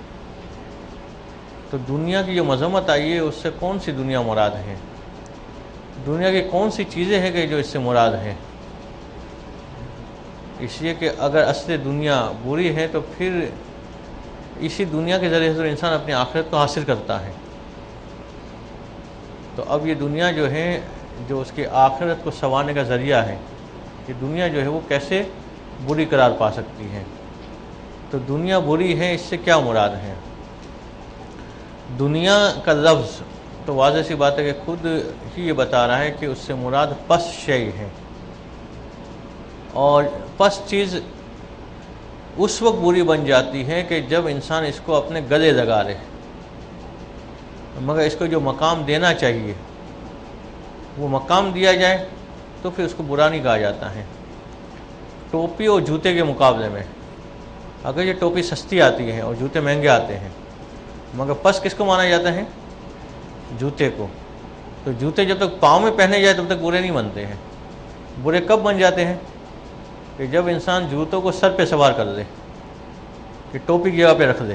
تو دنیا کی جو مذمت آئی ہے اس سے کون سی دنیا مراد ہے؟ دنیا کی کون سی چیزیں ہیں کہ جو اس سے مراد ہیں؟ اس لیے کہ اگر اصل دنیا بری ہے تو پھر اسی دنیا کے ذریعے سے انسان اپنی آخرت کو حاصل کرتا ہے. تو اب یہ دنیا جو ہے جو اس کی آخرت کو سنوارنے کا ذریعہ ہے، یہ دنیا جو ہے وہ کیسے بری قرار پا سکتی ہے؟ تو دنیا بری ہے، اس سے کیا مراد ہے؟ دنیا کا لفظ تو واضح سی بات ہے کہ خود ہی یہ بتا رہا ہے کہ اس سے مراد پس شے ہے، اور پس چیز اس وقت بری بن جاتی ہے کہ جب انسان اس کو اپنے گلے لگا لے، مگر اس کو جو مقام دینا چاہیے وہ مقام دیا جائے تو پھر اس کو برا نہیں کہا جاتا ہے. ٹوپی اور جوتے کے مقابلے میں اگر یہ ٹوپی سستی آتی ہے اور جوتے مہنگے آتے ہیں، مگر پس کس کو مانا جاتا ہے؟ جوتے کو. تو جوتے جب تک پاؤں میں پہنے جائے تب تک برے نہیں بنتے ہیں. برے کب بن جاتے ہیں؟ کہ جب انسان جوتوں کو سر پہ سوار کر دے، کہ ٹوپی کی جگہ پہ رکھ دے.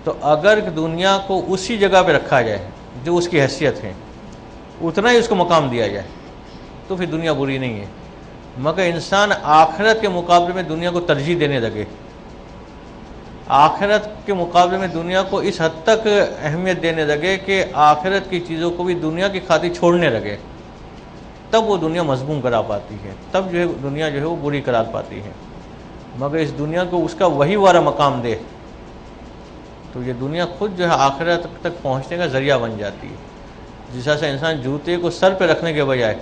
تو اگر دنیا کو اسی جگہ پہ رکھا جائے جو اس کی حیثیت ہے، اتنا ہی اس کو مقام دیا جائے تو پھر دنیا بری نہیں ہے. مگر انسان آخرت کے مقابلے میں دنیا کو ترجیح دینے لگے آخرت کے مقابلے میں دنیا کو اس حد تک اہمیت دینے لگے کہ آخرت کی چیزوں کو بھی دنیا کی خاطر چھوڑنے لگے، تب وہ دنیا مذموم کرا پاتی ہے، تب جو ہے دنیا جو ہے وہ بری قرار پاتی ہے۔ مگر اس دنیا کو اس کا وہی والا مقام دے تو یہ دنیا خود جو ہے آخرت تک پہنچنے کا ذریعہ بن جاتی ہے۔ جس طرح سے انسان جوتے کو سر پہ رکھنے کے بجائے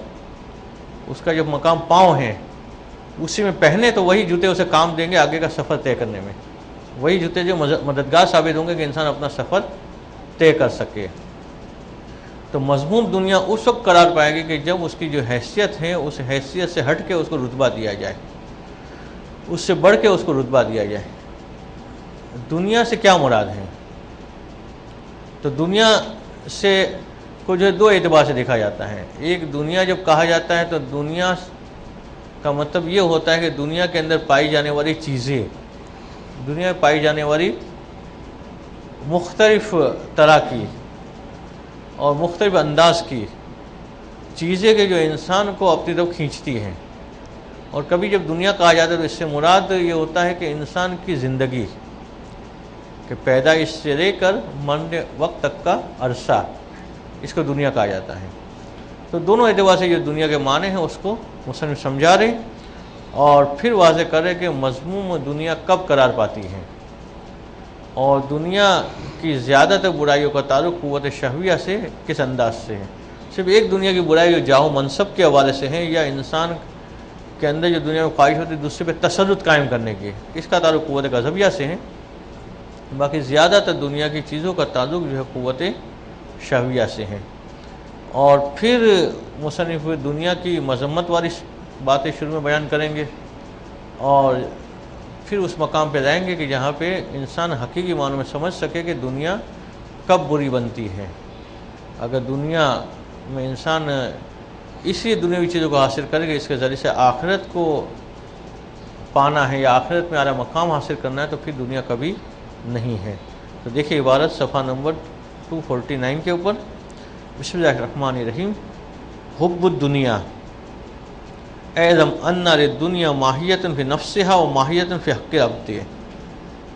اس کا جو مقام پاؤں ہے اسی میں پہنے تو وہی جوتے اسے کام دیں گے آگے کا سفر طے کرنے میں، وہی جوتے جو مددگار ثابت ہوں گے کہ انسان اپنا سفر طے کر سکے۔ تو مذموم دنیا اس وقت قرار پائے گی کہ جب اس کی جو حیثیت ہے اس حیثیت سے ہٹ کے اس کو رتبہ دیا جائے، اس سے بڑھ کے اس کو رتبہ دیا جائے۔ دنیا سے کیا مراد ہے؟ تو دنیا سے کو جو ہے دو اعتبار سے دیکھا جاتا ہے۔ ایک، دنیا جب کہا جاتا ہے تو دنیا کا مطلب یہ ہوتا ہے کہ دنیا کے اندر پائی جانے والی چیزیں، دنیا میں پائی جانے والی مختلف طرح کی اور مختلف انداز کی چیزیں کہ جو انسان کو اپنی طرف کھینچتی ہیں۔ اور کبھی جب دنیا کہا جاتا ہے تو اس سے مراد یہ ہوتا ہے کہ انسان کی زندگی، کہ پیدائش سے لے کر مرنے وقت تک کا عرصہ، اس کو دنیا کہا جاتا ہے۔ تو دونوں اعتبار سے جو دنیا کے معنی ہیں اس کو مصنف سمجھا رہے اور پھر واضح کر رہے کہ مذموم دنیا کب قرار پاتی ہے، اور دنیا کی زیادہ تر برائیوں کا تعلق قوت شہویہ سے کس انداز سے ہے۔ صرف ایک دنیا کی برائی جو جاہ و منصب کے حوالے سے ہے، یا انسان کے اندر جو دنیا میں خواہش ہوتی ہے دوسرے پہ تسلط قائم کرنے کی، اس کا تعلق قوت غضبیہ سے ہے۔ باقی زیادہ تر دنیا کی چیزوں کا تعلق جو ہے قوت شہویہ سے ہے۔ اور پھر مصنف دنیا کی مذمت والی باتیں شروع میں بیان کریں گے، اور پھر اس مقام پہ جائیں گے کہ جہاں پہ انسان حقیقی معنوں میں سمجھ سکے کہ دنیا کب بری بنتی ہے۔ اگر دنیا میں انسان اسی دنیاوی چیزوں کو حاصل کرے گا، اس کے ذریعے سے آخرت کو پانا ہے یا آخرت میں اعلیٰ مقام حاصل کرنا ہے، تو پھر دنیا کبھی نہیں ہے۔ تو دیکھیے عبارت صفحہ نمبر 249 کے اوپر، بسم اللہ الرحمن الرحیم۔ حب الدنیا اعلم ان للدنیا ماہیت فی نفسها و ماہیت فی حق العبد،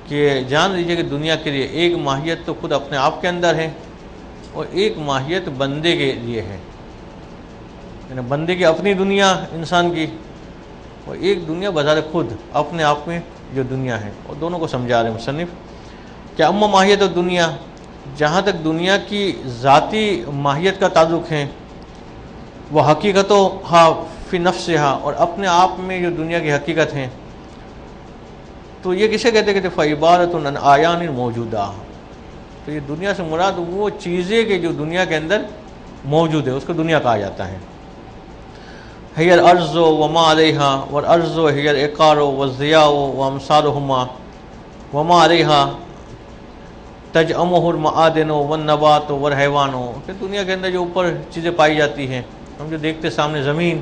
کہ جان لیجیے کہ دنیا کے لیے ایک ماہیت تو خود اپنے آپ کے اندر ہے اور ایک ماہیت بندے کے لیے ہے، یعنی بندے کی اپنی دنیا انسان کی، اور ایک دنیا بذات خود اپنے آپ میں جو دنیا ہے، اور دونوں کو سمجھا رہے ہیں مصنف کہ اما ماہیت اور دنیا، جہاں تک دنیا کی ذاتی ماہیت کا تعلق ہے، وہ حقیقتها فی نفسها، اور اپنے آپ میں جو دنیا کی حقیقت ہیں، تو یہ کسے کہتے ہیں؟ فعبارۃ عن اعیان موجودہ، تو یہ دنیا سے مراد وہ چیزیں کہ جو دنیا کے اندر موجود ہے، اس کو دنیا کہا جاتا ہے۔ ہی الارض وما علیہا، والارض ہی العقار والضیاء وامثالہما وما علیہا تجمع المعادن والنبات والحیوان، کہ دنیا کے اندر جو اوپر چیزیں پائی جاتی ہیں، ہم جو دیکھتے سامنے زمین،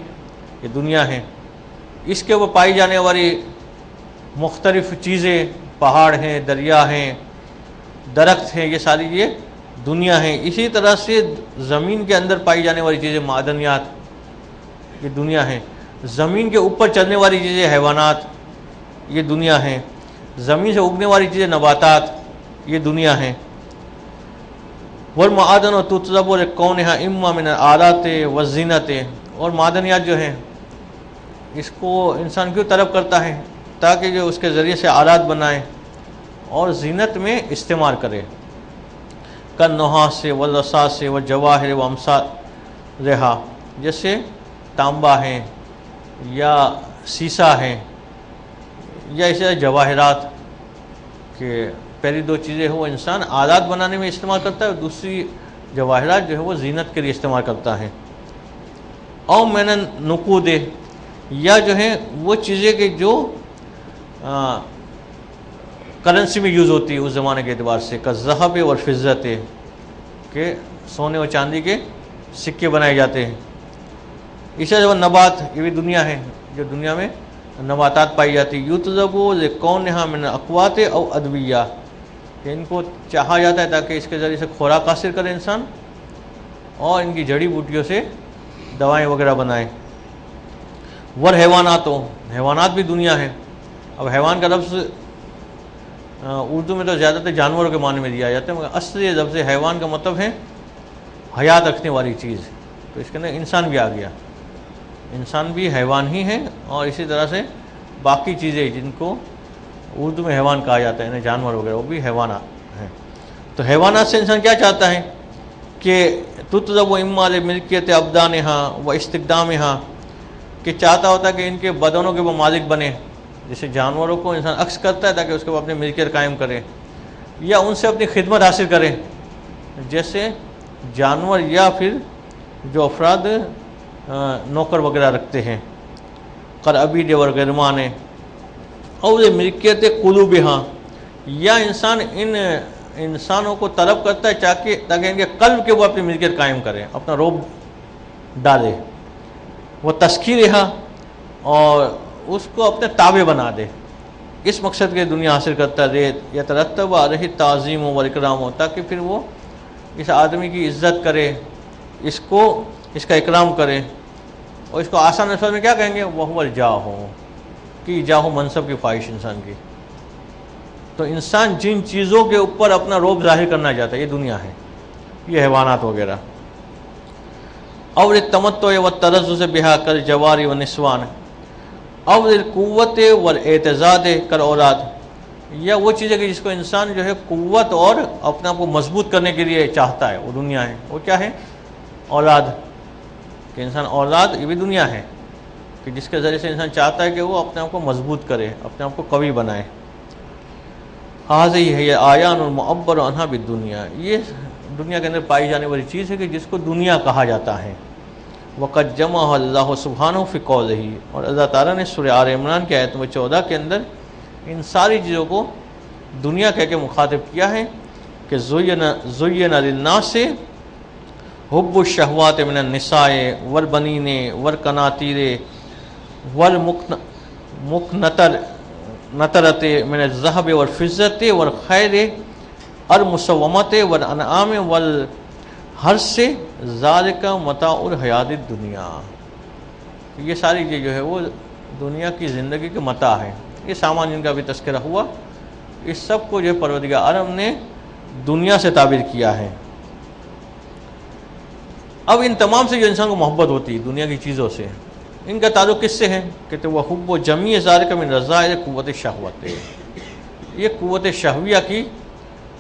یہ دنیا ہے، اس کے اوپر پائی جانے والی مختلف چیزیں، پہاڑ ہیں، دریا ہیں، درخت ہیں، یہ ساری یہ دنیا ہیں۔ اسی طرح سے زمین کے اندر پائی جانے والی چیزیں، معدنیات، یہ دنیا ہیں۔ زمین کے اوپر چلنے والی چیزیں، حیوانات، یہ دنیا ہیں۔ زمین سے اگنے والی چیزیں، نباتات، یہ دنیا ہیں۔ والمعادن تطلب لکونها اما من الآلات والزینت، اور معدنیات جو ہیں اس کو انسان کیوں طلب کرتا ہے؟ تاکہ جو اس کے ذریعے سے آلات بنائے اور زینت میں استعمال کرے، کالنحاس والرصاص والجواہر وامثالہا، جیسے تانبا ہے یا سیسا ہے یا اسے جواہرات، کہ پہلی دو چیزیں وہ انسان آلات بنانے میں استعمال کرتا ہے، اور دوسری جواہرات جو ہے وہ زینت کے لیے استعمال کرتا ہے۔ او من النقود، یا جو ہیں وہ چیزیں کہ جو کرنسی میں یوز ہوتی ہے اس زمانے کے اعتبار سے، کالذھب والفضۃ، کہ سونے اور چاندی کے سکے بنائے جاتے ہیں۔ اسی طرح نبات، یہ بھی دنیا ہے، جو دنیا میں نباتات پائی جاتی، یطلب لکونها من الاقوات او ادویہ، کہ ان کو چاہا جاتا ہے تاکہ اس کے ذریعے سے خوراک حاصل کرے انسان، اور ان کی جڑی بوٹیوں سے دوائیں وغیرہ بنائیں۔ والحیوانات، حیوانات بھی دنیا ہے۔ اب حیوان کا لفظ اردو میں تو زیادہ تر جانوروں کے معنی میں دیا جاتا ہے، مگر اصلی لفظ حیوان کا مطلب ہے حیات رکھنے والی چیز، تو اس کے اندر انسان بھی آ گیا، انسان بھی حیوان ہی ہے، اور اسی طرح سے باقی چیزیں جن کو اردو میں حیوان کہا جاتا ہے، یعنی جانور وغیرہ، وہ بھی حیوانات ہیں۔ تو حیوانات سے انسان کیا چاہتا ہے کہ تطلب و اما لملکیت ابدانہا و استقدامہا، کہ چاہتا ہوتا ہے کہ ان کے بدنوں کے وہ مالک بنے، جیسے جانوروں کو انسان عکس کرتا ہے تاکہ اس کو اپنی ملکیت قائم کرے، یا ان سے اپنی خدمت حاصل کرے، جیسے جانور یا پھر جو افراد نوکر وغیرہ رکھتے ہیں، قرعبید و غرمان، اور ملکیت قلوبہا، یا انسان ان انسانوں کو طلب کرتا ہے تاکہ ان کے قلب کے وہ اپنی ملکیت قائم کرے، اپنا رعب ڈالے، وہ تسخیرہا، اور اس کو اپنے تابع بنا دے، اس مقصد کے دنیا حاصل کرتا ہے، یترتب علیہ تعظیم و اکرام ہو، تاکہ پھر وہ اس آدمی کی عزت کرے، اس کا اکرام کرے، اور اس کو آسان الفاظ میں کیا کہیں گے، وہ الجاہ، کہ جاہ منصب کی خواہش انسان کی۔ تو انسان جن چیزوں کے اوپر اپنا رعب ظاہر کرنا چاہتا ہے، یہ دنیا ہے، یہ حیوانات وغیرہ۔ اور التمتع والتلذذ بها كالجوار والنسوان، اور القوت والاعتزاز كالاولاد، یا وہ چیز ہے کہ جس کو انسان جو ہے قوت اور اپنے آپ کو مضبوط کرنے کے لیے چاہتا ہے، وہ دنیا ہے۔ وہ کیا ہے؟ اولاد، کہ انسان اولاد، یہ بھی دنیا ہے، کہ جس کے ذریعے سے انسان چاہتا ہے کہ وہ اپنے آپ کو مضبوط کرے، اپنے آپ کو قوی بنائے۔ هذه هي آیان المعبر عنها بالدنیا، یہ دنیا کے اندر پائی جانے والی چیز ہے کہ جس کو دنیا کہا جاتا ہے۔ وقد جمع اللہ سبحانہ فی قولہ، اور اللہ تعالیٰ نے سورہ آل عمران کی آیت نمبر 14 کے اندر ان ساری چیزوں کو دنیا کہہ کے مخاطب کیا ہے کہ زین للناس حب الشہوات من النساء والبنین والقناطیر والمقنطرۃ من الذهب والفضة والخیل المسومۃ والانعام والحرث ذالک متاع الحیات الدنیا، یہ ساری چیز جو ہے وہ دنیا کی زندگی کے متاع ہے، یہ سامان جن کا بھی تذکرہ ہوا، اس سب کو جو ہے پروردگار عالم نے دنیا سے تعبیر کیا ہے۔ اب ان تمام سے جو انسان کو محبت ہوتی ہے دنیا کی چیزوں سے، ان کا تعلق کس سے ہے؟ کہتے وہ حب و جمیع ذالک من رذائل قوت شہوت، یہ قوت شہویہ کی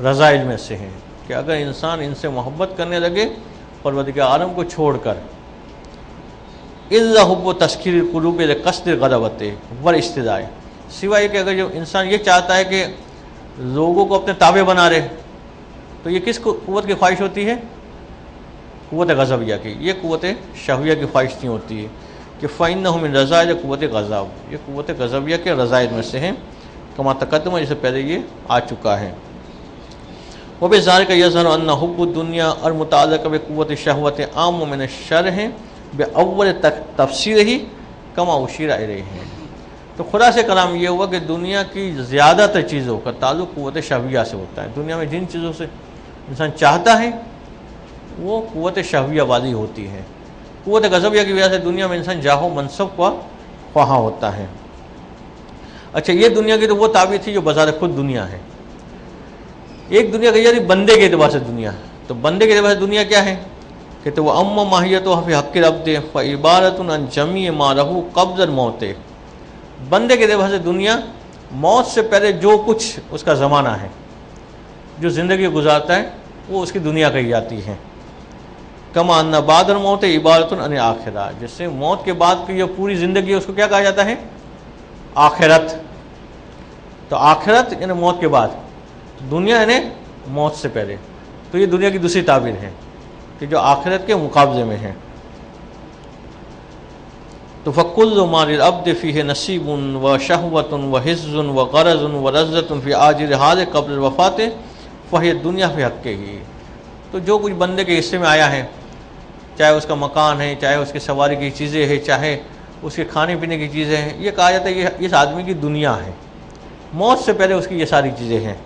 رذائل میں سے ہیں، کہ اگر انسان ان سے محبت کرنے لگے پروردگار عالم کو چھوڑ کر، الا حب و تسخیر القلوب لقصد الغلبۃ والاستدعاء، سوائے کہ اگر جو انسان یہ چاہتا ہے کہ لوگوں کو اپنے تابع بنا رہے، تو یہ کس قوت کی خواہش ہوتی ہے؟ قوت غضبیہ کی، یہ قوت شہویہ کی خواہش نہیں ہوتی ہے، کہ فإنہ من رذائل قوت غضب، یہ قوت غضبیہ کے رذائل میں سے ہیں، کما تقدم، جسے پہلے یہ آ چکا ہے۔ وبذالک یظہر ان حب الدنیا المتعلق بقوت الشہوۃ عام من الشرح باول تفسیرہ کما اشیر الیہ، تو خلاصہ کلام یہ ہوا کہ دنیا کی زیادہ تر چیزوں کا تعلق قوت شہویہ سے ہوتا ہے، دنیا میں جن چیزوں سے انسان چاہتا ہے وہ قوت شہویہ والی ہوتی ہے، قوت غضبیہ کی وجہ سے دنیا میں انسان جاہ و منصب کا خواہاں ہوتا ہے۔ اچھا، یہ دنیا کی تو وہ تعبیر تھی جو بذات خود دنیا ہے۔ ایک دنیا کہی جاتی بندے کے اعتبار سے دنیا، تو بندے کے اعتبار سے دنیا کیا ہے؟ کہتے وہ اما ماہیتہ فی حق العبد فعبارۃ عن جمیع ما لہ قبل الموت، بندے کے اعتبار سے دنیا موت سے پہلے جو کچھ اس کا زمانہ ہے، جو زندگی گزارتا ہے، وہ اس کی دنیا کہی جاتی ہے۔ کما ان بعد الموت عبارۃ عن الآخرہ، جس سے موت کے بعد کی جو پوری زندگی ہے اس کو کیا کہا جاتا ہے؟ آخرت۔ تو آخرت یعنی موت کے بعد، دنیا یعنی موت سے پہلے، تو یہ دنیا کی دوسری تعبیر ہے کہ جو آخرت کے مقابلے میں ہے۔ تو فَكُلُّ مَا لِلْعَبْدِ فِيهِ نَصِيبٌ وَشَهْوَةٌ وَحِزٌ وَغَرَضٌ وَلَذَّةٌ فِي عَاجِلِ حَالِ قَبْلِ الْوَفَاةِ فَهِيَ الدُّنْيَا فِي حَقِّهِ، تو جو کچھ بندے کے حصے میں آیا ہے، چاہے اس کا مکان ہے، چاہے اس کی سواری کی چیزیں ہیں، چاہے اس کے کھانے پینے کی چیزیں ہیں، یہ کہا جاتا ہے یہ اس آدمی کی دنیا ہے، موت سے پہلے اس کی یہ ساری چیزیں ہیں۔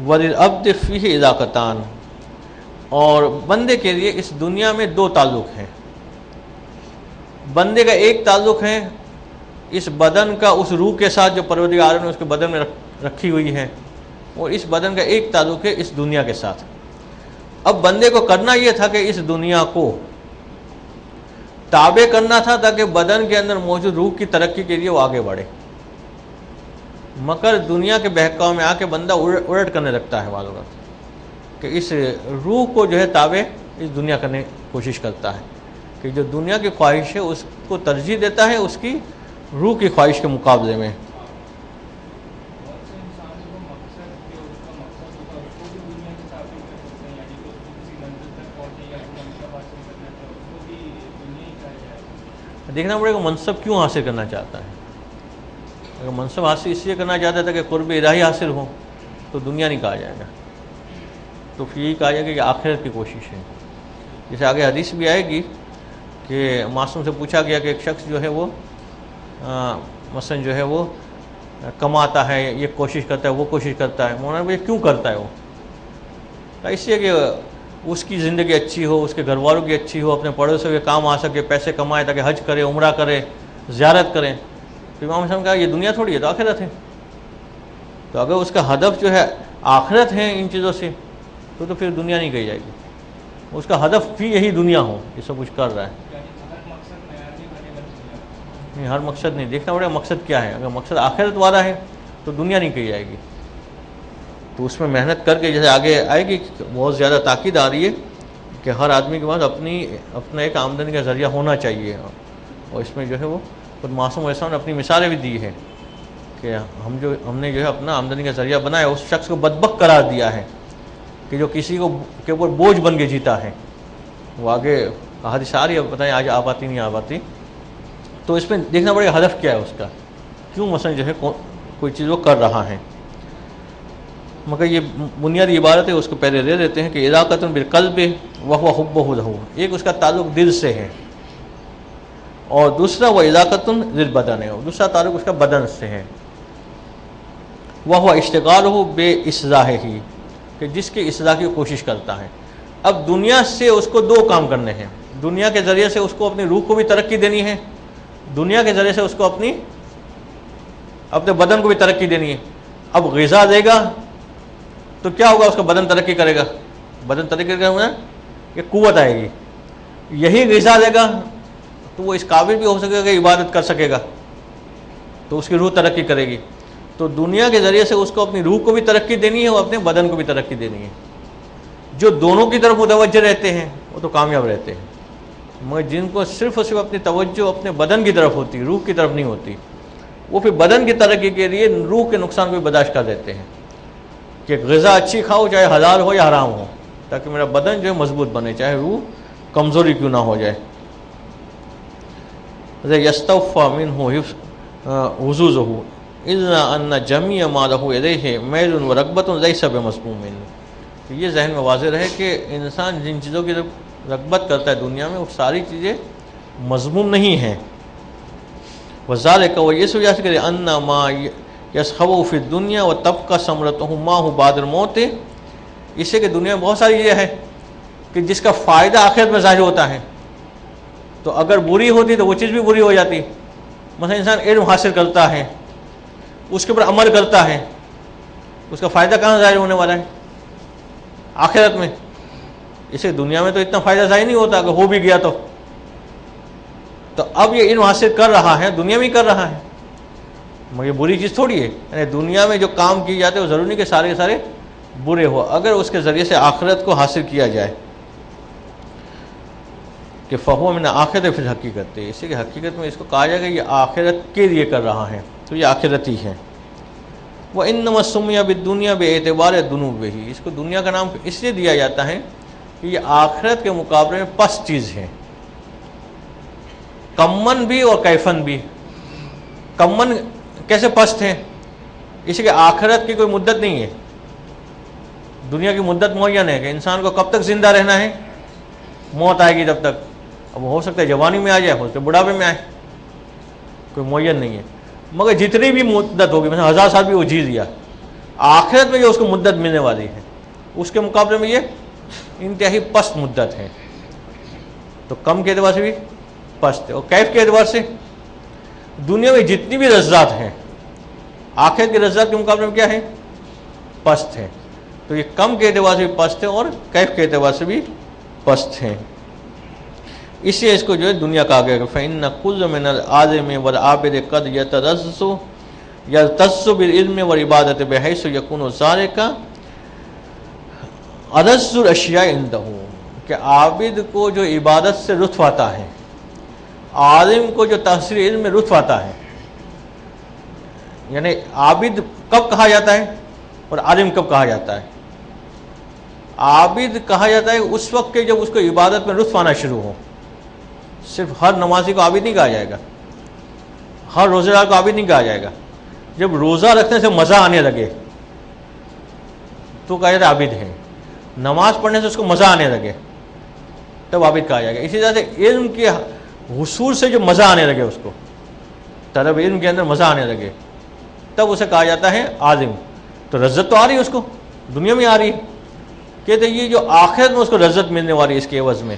وَلِلْعَبْدِ فِيهِ عِلَاقَتَانِ، اور بندے کے لیے اس دنیا میں دو تعلق ہیں۔ بندے کا ایک تعلق ہے اس بدن کا اس روح کے ساتھ جو پروردگار نے اس کے بدن میں رکھی ہوئی ہے، اور اس بدن کا ایک تعلق ہے اس دنیا کے ساتھ۔ اب بندے کو کرنا یہ تھا کہ اس دنیا کو تابع کرنا تھا تاکہ بدن کے اندر موجود روح کی ترقی کے لیے وہ آگے بڑھے، مگر دنیا کے بہکاؤ میں آ کے بندہ الٹ کرنے لگتا ہے بعض اوقات، کہ اس روح کو جو ہے تابع اس دنیا کرنے کی کوشش کرتا ہے، کہ جو دنیا کی خواہش ہے اس کو ترجیح دیتا ہے اس کی روح کی خواہش کے مقابلے میں۔ دیکھنا پڑے گا منصب کیوں حاصل کرنا چاہتا ہے۔ اگر منصب حاصل اس لیے کرنا چاہتا تھا کہ قرب الہی حاصل ہو تو دنیا نہیں کہا جائے گا، تو پھر یہی کہا جائے گا کہ آخرت کی کوشش ہے۔ جیسے آگے حدیث بھی آئے گی کہ معصوم سے پوچھا گیا کہ ایک شخص جو ہے وہ مثلا جو ہے وہ کماتا ہے، یہ کوشش کرتا ہے، وہ کوشش کرتا ہے، مولانا بھائی کیوں کرتا ہے وہ؟ اس لیے کہ اس کی زندگی اچھی ہو، اس کے گھر والوں کی اچھی ہو، اپنے پڑوسیوں کے کام آ سکے، پیسے کمائے تاکہ حج کرے، عمرہ کرے، زیارت کریں۔ تو امام حسن نے کہا یہ دنیا تھوڑی ہے، تو آخرت ہے۔ تو اگر اس کا ہدف جو ہے آخرت ہے ان چیزوں سے تو پھر دنیا نہیں کہی جائے گی، اس کا ہدف بھی یہی دنیا ہو، یہ سب کچھ کر رہا ہے۔ نہیں، ہر مقصد نہیں، دیکھنا پڑے گا مقصد کیا ہے۔ اگر مقصد آخرت والا ہے تو دنیا نہیں کہی جائے گی، تو اس میں محنت کر کے، جیسے آگے آئے گی بہت زیادہ تاکید آ رہی ہے کہ ہر آدمی کے پاس اپنا ایک آمدنی کا ذریعہ ہونا چاہیے، اور اس میں جو ہے وہ خود معصوم علیہ السلام نے اپنی مثالیں بھی دی ہیں کہ ہم نے جو ہے اپنا آمدنی کا ذریعہ بنایا، اس شخص کو بدبخت قرار دیا ہے کہ جو کسی کو کے اوپر بوجھ بن کے جیتا ہے۔ وہ آگے حدیث آ رہی ہے، پتہ نہیں آج آ پاتی نہیں آ پاتی، تو اس میں دیکھنا پڑے گا ہدف کیا ہے اس کا، کیوں مثلا جو ہے کوئی چیز وہ کر رہا ہے۔ مگر یہ بنیادی عبارت ہے، اس کو پہلے لے لیتے ہیں کہ علاقۃ بالقلب وهو حبہ لہ، ایک اس کا تعلق دل سے ہے، اور دوسرا وہ علاقۃ للبدن ہے، اور دوسرا تعلق اس کا بدن سے ہے۔ وهو اشتغالہ باصلاحہ، کہ جس کی اصلاح کی کوشش کرتا ہے۔ اب دنیا سے اس کو دو کام کرنے ہیں، دنیا کے ذریعے سے اس کو اپنی روح کو بھی ترقی دینی ہے، دنیا کے ذریعے سے اس کو اپنے بدن کو بھی ترقی دینی ہے۔ اب غذا دے گا تو کیا ہوگا؟ اس کا بدن ترقی کرے گا، بدن ترقی کرے گا کہ قوت آئے گی۔ یہی غذا دے گا تو وہ اس قابل بھی ہو سکے گا کہ عبادت کر سکے گا، تو اس کی روح ترقی کرے گی۔ تو دنیا کے ذریعے سے اس کو اپنی روح کو بھی ترقی دینی ہے اور اپنے بدن کو بھی ترقی دینی ہے۔ جو دونوں کی طرف متوجہ رہتے ہیں وہ تو کامیاب رہتے ہیں، مگر جن کو صرف اور صرف اپنی توجہ اپنے بدن کی طرف ہوتی، روح کی طرف نہیں ہوتی، وہ پھر بدن کی ترقی کے لیے روح کے نقصان کو بھی برداشت کر دیتے ہیں کہ غذا اچھی کھاؤ، چاہے حلال ہو یا حرام ہو، تاکہ میرا بدن جو ہے مضبوط بنے، چاہے روح کمزوری کیوں نہ ہو جائے۔ یستوفی منہ حظوظہ الا ان جمیع ما لہ الیہ میل ورغبۃ لیس بمذموم۔ یہ ذہن میں واضح رہے کہ انسان جن چیزوں کی رغبت کرتا ہے دنیا میں، وہ ساری چیزیں مذموم نہیں ہیں۔ وذالک، وہ یہ وجہ سے کہ ان ما یسخو فی الدنیا وتبقى ثمرتہ معہ بعد الموت، اس سے کہ دنیا میں بہت ساری یہ ہے کہ جس کا فائدہ آخرت میں ظاہر ہوتا ہے، تو اگر بری ہوتی تو وہ چیز بھی بری ہو جاتی۔ مثلا انسان علم حاصل کرتا ہے، اس کے اوپر عمل کرتا ہے، اس کا فائدہ کہاں ظاہر ہونے والا ہے؟ آخرت میں۔ اسے دنیا میں تو اتنا فائدہ ظاہر نہیں ہوتا، اگر ہو بھی گیا تو اب یہ علم حاصل کر رہا ہے، دنیا میں ہی کر رہا ہے، مگر یہ بری چیز تھوڑی ہے۔ یعنی دنیا میں جو کام کیے جاتے ہیں وہ ضروری نہیں کہ سارے کے سارے برے ہو، اگر اس کے ذریعے سے آخرت کو حاصل کیا جائے کہ فہو من آخرت فی الحقیقت، اس لیے کہ حقیقت میں اس کو کہا جائے گا یہ آخرت کے لیے کر رہا ہے، تو یہ آخرتی ہے۔ وَإِنَّمَا سُمِّيَ بِالدُّنْيَا بِاعْتِبَارِ ذُنُوبِهِ، اس کو دنیا کا نام اس لیے دیا جاتا ہے کہ یہ آخرت کے مقابلے میں پست چیز ہے، کمن بھی اور کیفن بھی۔ کمن کیسے پست ہیں؟ اس لیے کہ آخرت کی کوئی مدت نہیں ہے، دنیا کی مدت معین ہے کہ انسان کو کب تک زندہ رہنا ہے، موت آئے گی تب تک۔ اب ہو سکتا ہے جوانی میں آ جائے، ہو سکتا ہے بڑھاپے میں آئے، کوئی معین نہیں ہے، مگر جتنی بھی مدت ہوگی، مثلا 1000 سال بھی وہ جی لیا، آخرت میں جو اس کو مدت ملنے والی ہے اس کے مقابلے میں یہ انتہائی پست مدت ہے، تو کم کے اعتبار سے بھی پست ہے، اور کیف کے اعتبار سے دنیا میں جتنی بھی لذات ہیں آخرت کی لذات کے مقابلے میں کیا ہے؟ پست ہیں. تو یہ کم کے اعتبار سے بھی پست ہیں اور کیف کے اعتبار سے بھی پست ہیں. اس لیے اس کو جو ہے دنیا کہا گیا کہ فإن كل من العالم والعابد قد يتص بالعلم والعبادة بحيث يكون ذلك ألذ الأشياء عنده. کہ عابد کو جو عبادت سے لطف آتا ہے، عالم کو جو تحصیل علم میں لطف آتا ہے. یعنی عابد کب کہا جاتا ہے اور عالم کب کہا جاتا ہے؟ عابد کہا جاتا ہے اس وقت کہ جب اس کو عبادت میں لطف آنا شروع ہو. صرف ہر نمازی کو عابد نہیں کہا جائے گا، ہر روزہ دار کو عابد نہیں کہا جائے گا. جب روزہ رکھنے سے مزہ آنے لگے تو کہا جاتا ہے عابد ہے. نماز پڑھنے سے اس کو مزہ آنے لگے تب عابد کہا جائے گا. اسی طرح سے علم کے حصول سے جو مزہ آنے لگے، اس کو طلب علم کے اندر مزہ آنے لگے، تب اسے کہا جاتا ہے عالم. تو لذت تو آ رہی ہے اس کو، دنیا میں آ رہی ہے. کہتے ہیں یہ جو آخرت میں اس کو لذت ملنے والی ہے اس کے عوض میں،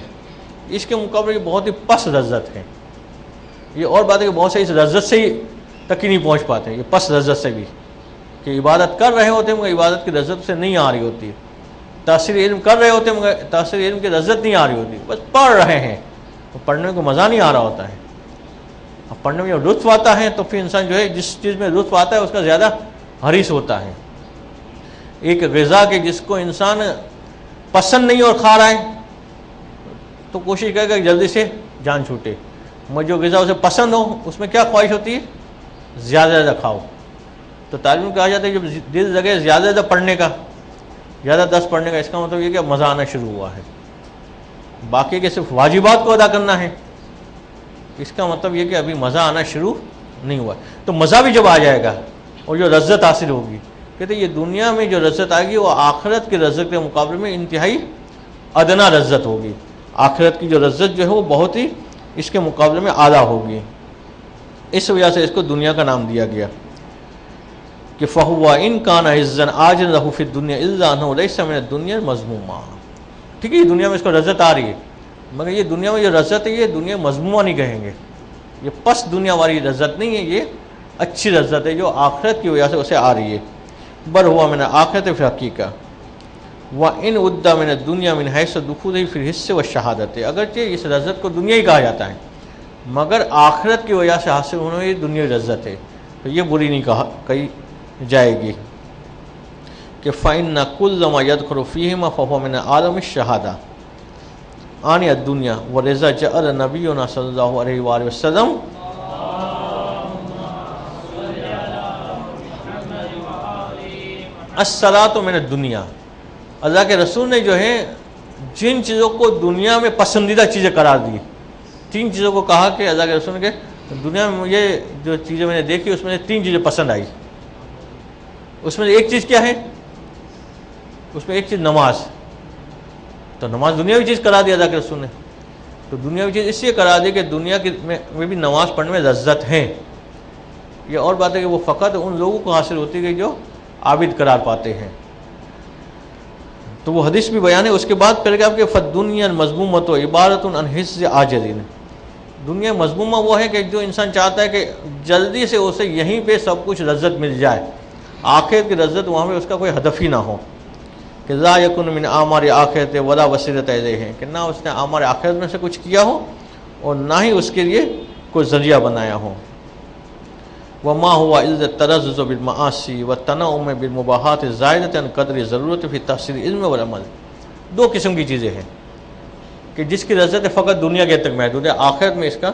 اس کے مقابلے یہ بہت ہی پس لذت ہے. یہ اور بات ہے کہ بہت سے اس لذت سے ہی تک ہی نہیں پہنچ پاتے ہیں، یہ پس لذت سے بھی، کہ عبادت کر رہے ہوتے ہیں مگر عبادت کی لذت سے نہیں آ رہی ہوتی ہے. تاثیر علم کر رہے ہوتے ہیں مگر تاثیر علم کی لذت نہیں آ رہی ہوتی، بس پڑھ رہے ہیں تو پڑھنے میں کوئی مزہ نہیں آ رہا ہوتا ہے. اب پڑھنے میں جب لطف آتا ہے تو پھر انسان جو ہے جس چیز میں لطف آتا ہے اس کا زیادہ حریص ہوتا ہے. ایک غذا کے جس کو انسان پسند نہیں اور کھا رہا ہے تو کوشش کرے گا کہ جلدی سے جان چھوٹے. مگر جو غذا اسے پسند ہو اس میں کیا خواہش ہوتی ہے؟ زیادہ زیادہ کھاؤ. تو تعلیم میں کہا جاتا ہے جب دل لگے زیادہ زیادہ پڑھنے کا، زیادہ دس پڑھنے کا، اس کا مطلب یہ کہ مزہ آنا شروع ہوا ہے. باقی کے صرف واجبات کو ادا کرنا ہے، اس کا مطلب یہ کہ ابھی مزہ آنا شروع نہیں ہوا. تو مزہ بھی جب آ جائے گا اور جو لذت حاصل ہوگی، کہتے ہیں یہ دنیا میں جو لذت آئے گی وہ آخرت کی لذت کے مقابلے میں انتہائی ادنا لذت ہوگی. آخرت کی جو لذت جو ہے وہ بہت ہی اس کے مقابلے میں اعلیٰ ہوگی. اس وجہ سے اس کو دنیا کا نام دیا گیا کہ فَهُوَ إِن كَانَ عِزًّا عَاجِلًا لَهُ فِي الدُّنْيَا إِلَّا أَنَّهُ لَيْسَ مِنَ الدُّنْيَا الْمَذْمُومَةِ. ٹھیک ہے، یہ دنیا میں اس کو لذت آ رہی ہے مگر یہ دنیا میں جو لذت ہے یہ دنیا مذمومہ نہیں کہیں گے. یہ پس دنیا والی لذت نہیں ہے، یہ اچھی لذت ہے جو آخرت کی وجہ سے اسے آ رہی ہے. بل هو من آخرت فی الحقیقہ وَإِنْ عُدَّ مِنَ الدُّنْيَا مِنْ حَيْثُ دُخُولِهِ فِي الْحِسِّ وَالشَّهَادَةِ. اگرچہ اس لذت کو دنیا ہی کہا جاتا ہے مگر آخرت کی وجہ سے حاصل ہونے والی دنیا لذت ہے تو یہ بری نہیں کہی جائے گی. کہ فَإِنَّ كُلَّ مَا يَدْخُلُ فِيهِمَا فَهُوَ مِنْ عَالَمِ الشَّهَادَةِ عَنِ الدُّنْيَا وَلِذَا جَعَلَ نَبِيُّنَا صلی اللہ علیہ وآلہ وسلم الصلاۃ من الدنیا. اللہ کے رسول نے جو ہے جن چیزوں کو دنیا میں پسندیدہ چیزیں قرار دی، تین چیزوں کو کہا کہ اللہ کے رسول نے کہ دنیا میں مجھے جو چیزیں میں نے دیکھی اس میں سے تین چیزیں پسند آئی. اس میں ایک چیز کیا ہے؟ اس میں ایک چیز نماز. تو نماز دنیاوی چیز قرار دی اللہ کے رسول نے. تو دنیاوی چیز اس لیے قرار دی کہ دنیا میں بھی نماز پڑھنے میں لذت ہے. یہ اور بات ہے کہ وہ فقط ان لوگوں کو حاصل ہوتی ہے جو عابد قرار پاتے ہیں. تو وہ حدیث بھی بیان ہے. اس کے بعد پھر کیا کہ فالدنیا المذمومۃ عبارۃ عن حِسِّ عاجلٍ. دنیا مذمومہ وہ ہے کہ جو انسان چاہتا ہے کہ جلدی سے اسے یہیں پہ سب کچھ لذت مل جائے، آخرت کی لذت وہاں پہ اس کا کوئی ہدف ہی نہ ہو. کہ لا یکن من اعمار آخرت ولا وسیلۃ الیہ، کہ نہ اس نے اعمار آخرت میں سے کچھ کیا ہو اور نہ ہی اس کے لیے کوئی ذریعہ بنایا ہو. وما هو الا التلذذ بالمعاصی والتنعم بالمباحات الزائدۃ عن قدر ضرورت فی تحصیل علم والعمل. دو قسم کی چیزیں ہیں کہ جس کی لذت فقط دنیا کے تک محدود ہے، آخرت میں اس کا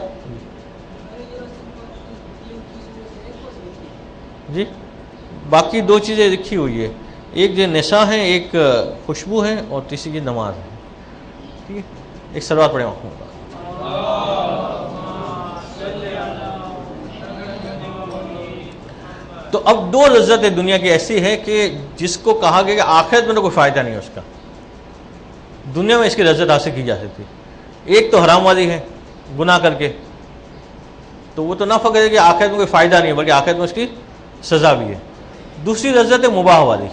جی باقی دو چیزیں لکھی ہوئی ہے. ایک جو نساء ہیں، ایک خوشبو ہے اور تیسری کی نماز ہے. ٹھیک ہے، ایک صلوات پڑھیں وہاں. تو اب دو لذتیں دنیا کی ایسی ہے کہ جس کو کہا گیا کہ آخرت میں تو کوئی فائدہ نہیں ہے اس کا، دنیا میں اس کی لذت حاصل کی جا سکتی. ایک تو حرام والی ہے گناہ کر کے، تو وہ تو نہ فقط ہے کہ آخرت میں کوئی فائدہ نہیں بلکہ آخرت میں اس کی سزا بھی ہے. دوسری لذت ہے مباح والی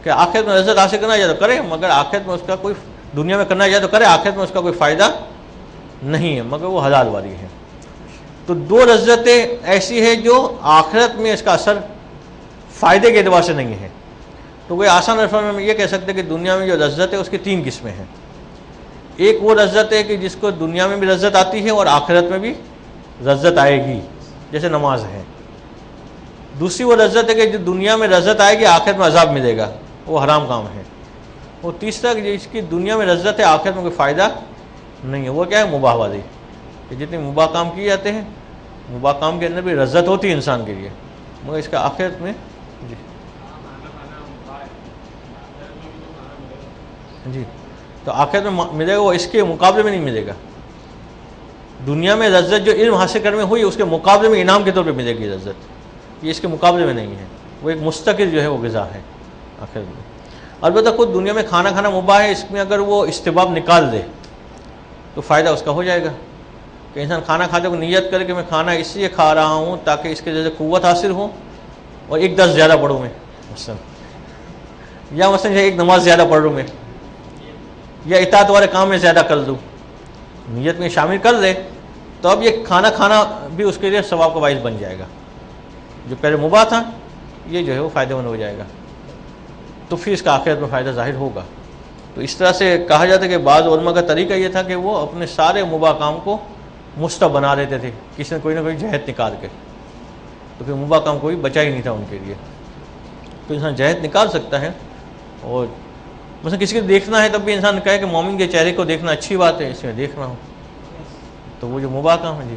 کہ آخرت میں لذت حاصل کرنا چاہے تو کرے مگر آخرت میں اس کا کوئی، دنیا میں کرنا چاہے تو کرے، آخرت میں اس کا کوئی فائدہ نہیں ہے مگر وہ حلال والی ہے. تو دو لذتیں ایسی ہیں جو آخرت میں اس کا اثر فائدے کے اعتبار سے نہیں ہے. تو وہ آسان الفاظ میں ہم یہ کہہ سکتے ہیں کہ دنیا میں جو لذت ہے اس کی تین قسمیں ہیں. ایک وہ لذت ہے کہ جس کو دنیا میں بھی لذت آتی ہے اور آخرت میں بھی لذت آئے گی، جیسے نماز ہے. دوسری وہ لذت ہے کہ جو دنیا میں لذت آئے گی آخرت میں عذاب ملے گا، وہ حرام کام ہے. اور تیسرا کہ جس کی دنیا میں لذت ہے آخرت میں کوئی فائدہ نہیں ہے، وہ کیا ہے؟ مباح والی. کہ جتنے مباح کام کیے جاتے ہیں، مباح کام کے اندر بھی لذت ہوتی ہے انسان کے لیے، مگر اس کا آخرت میں جی تو آخرت میں ملے گا، وہ اس کے مقابلے میں نہیں ملے گا. دنیا میں لذت جو علم حاصل کرنے میں ہوئی اس کے مقابلے میں انعام کے طور پہ ملے گی لذت، یہ اس کے مقابلے میں نہیں ہے. وہ ایک مستقل جو ہے وہ غذا ہے آخرت میں. البتہ خود دنیا میں کھانا کھانا مباح ہے، اس میں اگر وہ استحباب نکال دے تو فائدہ اس کا ہو جائے گا. کہ انسان کھانا کھاتے کو نیت کرے کہ میں کھانا اس لیے کھا رہا ہوں تاکہ اس کے ذریعے قوت حاصل ہو اور ایک درس زیادہ پڑھوں میں مثلا، یا مثلا ایک نماز زیادہ پڑھ لوں میں، یا اطاعت والے کام میں زیادہ کر دوں، نیت میں شامل کر دے تو اب یہ کھانا کھانا بھی اس کے لیے ثواب کا باعث بن جائے گا. جو پہلے مباح تھا یہ جو ہے وہ فائدہ مند ہو جائے گا، تو پھر اس کا آخرت میں فائدہ ظاہر ہوگا. تو اس طرح سے کہا جاتا ہے کہ بعض علماء کا طریقہ یہ تھا کہ وہ اپنے سارے مباح کام کو مستحب بنا دیتے تھے، کسی نے کوئی نہ کوئی جہد نکال کے، تو پھر مباح کام کوئی بچا ہی نہیں تھا ان کے لیے. تو انسان جہد نکال سکتا ہے. اور مثلا کسی کو دیکھنا ہے تب بھی انسان کہے کہ مومن کے چہرے کو دیکھنا اچھی بات ہے، اس میں دیکھ رہا ہوں، تو وہ جو مباح کام ہے. جی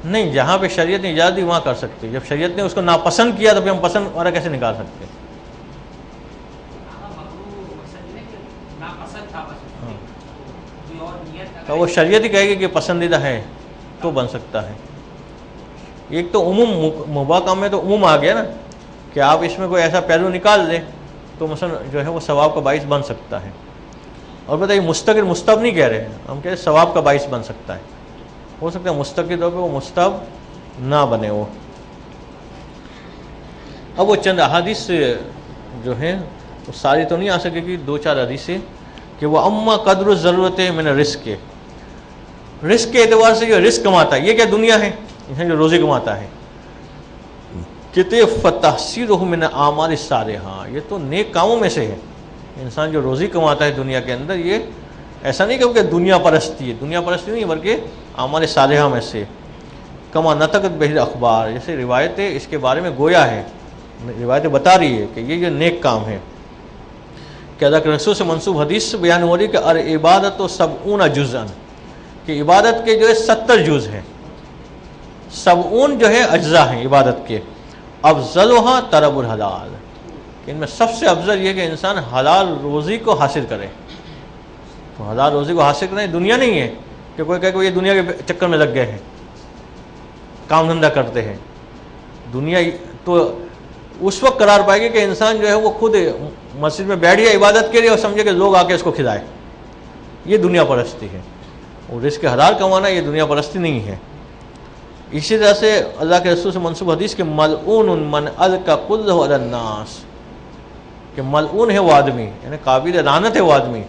نہیں، جہاں پہ شریعت نے اجازت دی وہاں کر سکتے. جب شریعت نے اس کو ناپسند کیا تو پھر ہم پسند والا کیسے نکال سکتے؟ تو وہ شریعت ہی کہے گی کہ پسندیدہ ہے تو بن سکتا ہے. ایک تو عموم مباح کام میں تو عموم آ گیا نا کہ آپ اس میں کوئی ایسا پہلو نکال دیں تو مثلا جو ہے وہ ثواب کا باعث بن سکتا ہے. اور بتائیے مستقل مستحب نہیں کہہ رہے ہیں ہم، کہہ رہے ثواب کا باعث بن سکتا ہے. ہو سکتا ہے مستقل طور پہ وہ مستحب نہ بنے وہ. اب وہ چند احادیث جو ہیں وہ ساری تو نہیں آ سکے گی، دو چار حدیثیں کہ وہ اما قدر الضرورت من الرزق کے، رزق کے اعتبار سے جو رزق کماتا ہے یہ کیا دنیا ہے، انسان جو روزی کماتا ہے، کہتے فتحصیلہ من اعمال الصالحہ، یہ تو نیک کاموں میں سے ہے. انسان جو روزی کماتا ہے دنیا کے اندر، یہ ایسا نہیں کہ دنیا پرستی ہے، دنیا پرستی نہیں بلکہ اعمال صالحہ میں سے. کما نطقت بہ الاخبار، جیسے روایتیں اس کے بارے میں گویا ہے، روایتیں بتا رہی ہے کہ یہ جو نیک کام ہے. کہ اللہ کے رسول سے منسوب حدیث سے بیان ہو رہی کہ العبادت و 70 جزءا، کہ عبادت کے جو ہے 70 جز ہیں، 70 جو ہے اجزاء ہیں عبادت کے. افضلها طلب الحلال، کہ ان میں سب سے افضل یہ کہ انسان حلال روزی کو حاصل کرے. تو حلال روزی کو حاصل کریں دنیا نہیں ہے کہ کوئی کہے کہ یہ دنیا کے چکر میں لگ گئے ہیں، کام دھندہ کرتے ہیں. دنیا تو اس وقت قرار پائے گی کہ انسان جو ہے وہ خود مسجد میں بیٹھ گیا عبادت کے لیے اور سمجھے کہ لوگ آ کے اس کو کھلائے، یہ دنیا پرستی ہے. اور رزق حلال کمانا یہ دنیا پرستی نہیں ہے. اسی طرح سے اللہ کے رسول سے منسوب حدیث کہ ملعون من القى قلہ علی الناس، کہ ملعون ہے وہ آدمی، یعنی قابل لعنت ہے وہ آدمی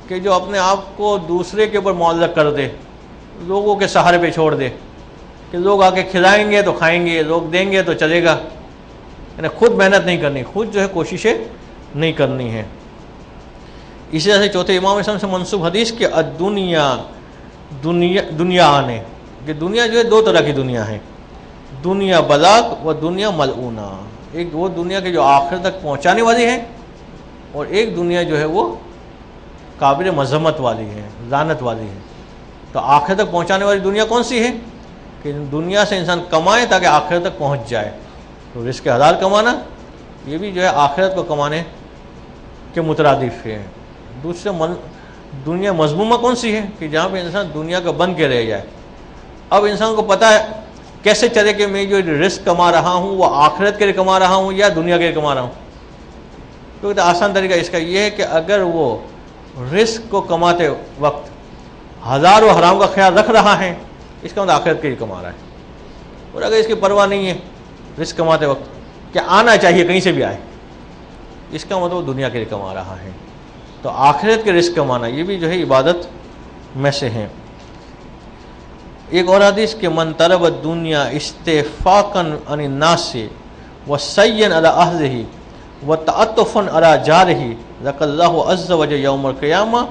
کہ جو اپنے آپ کو دوسرے کے اوپر معلق کر دے، لوگوں کے سہارے پہ چھوڑ دے کہ لوگ آ کے کھلائیں گے تو کھائیں گے، لوگ دیں گے تو چلے گا، یعنی خود محنت نہیں کرنی، خود جو ہے کوششیں نہیں کرنی ہے. اسی طرح سے چوتھے امام اسلام سے منسوب حدیث کہ دنیا آنے، کہ دنیا جو ہے دو طرح کی دنیا ہے، دنیا بلاغ و دنیا ملعونہ. ایک وہ دنیا کے جو آخر تک پہنچانے والی ہے، اور ایک دنیا جو ہے وہ قابل مذمت والی ہے، لعنت والی ہے. تو آخر تک پہنچانے والی دنیا کون سی ہے؟ کہ دنیا سے انسان کمائے تاکہ آخرت تک پہنچ جائے. تو رزق حلال کمانا یہ بھی جو ہے آخرت کو کمانے کے مترادف ہے. دوسرے دنیا مذمومہ کون سی ہے؟ کہ جہاں پہ انسان دنیا کا بن کے رہ جائے. اب انسان کو پتہ ہے کیسے چلے کہ میں جو رزق کما رہا ہوں وہ آخرت کے لیے کما رہا ہوں یا دنیا کے لیے کما رہا ہوں. کیونکہ آسان طریقہ اس کا یہ ہے کہ اگر وہ رزق کو کماتے وقت حلال و حرام کا خیال رکھ رہا ہے اس کا مطلب آخرت کے لیے کما رہا ہے. اور اگر اس کی پرواہ نہیں ہے رزق کماتے وقت کہ آنا چاہیے کہیں سے بھی آئے، اس کا مطلب وہ دنیا کے لیے کما رہا ہے. تو آخرت کے رزق کمانا یہ بھی جو ہے عبادت میں سے ہیں۔ ایک اور حدیث کہ من طلب الدنیا استفاقا عن الناس وسعیا علی اہلہ وتعطفا علی جارہ ذکر اللہ عز وجل یوم القیامہ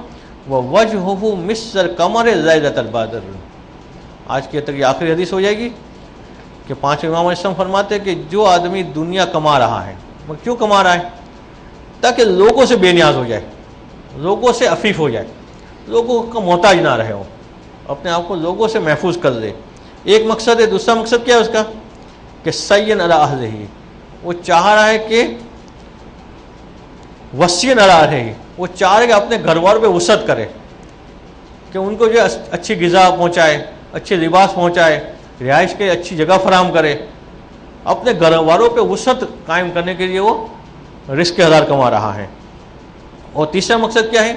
ووجہہ مثل القمر لیلۃ البدر۔ آج کی تک یہ آخری حدیث ہو جائے گی کہ پانچ امام علیہ السلام فرماتے ہیں کہ جو آدمی دنیا کما رہا ہے، وہ کیوں کما رہا ہے؟ تاکہ لوگوں سے بے نیاز ہو جائے، لوگوں سے عفیف ہو جائے، لوگوں کا محتاج نہ رہے ہو، اپنے آپ کو لوگوں سے محفوظ کر لے۔ ایک مقصد ہے، دوسرا مقصد کیا ہے اس کا کہ سعی علی اہلہ، وہ چاہ رہا ہے کہ وسیع علی اہلہ، وہ چاہ رہا ہے کہ اپنے گھر والوں پہ وسعت کرے، کہ ان کو جو اچھی غذا پہنچائے، اچھے لباس پہنچائے، رہائش کے اچھی جگہ فراہم کرے، اپنے گھر والوں پہ وسعت قائم کرنے کے لیے وہ رزق حلال کما رہا ہے۔ اور تیسرا مقصد کیا ہے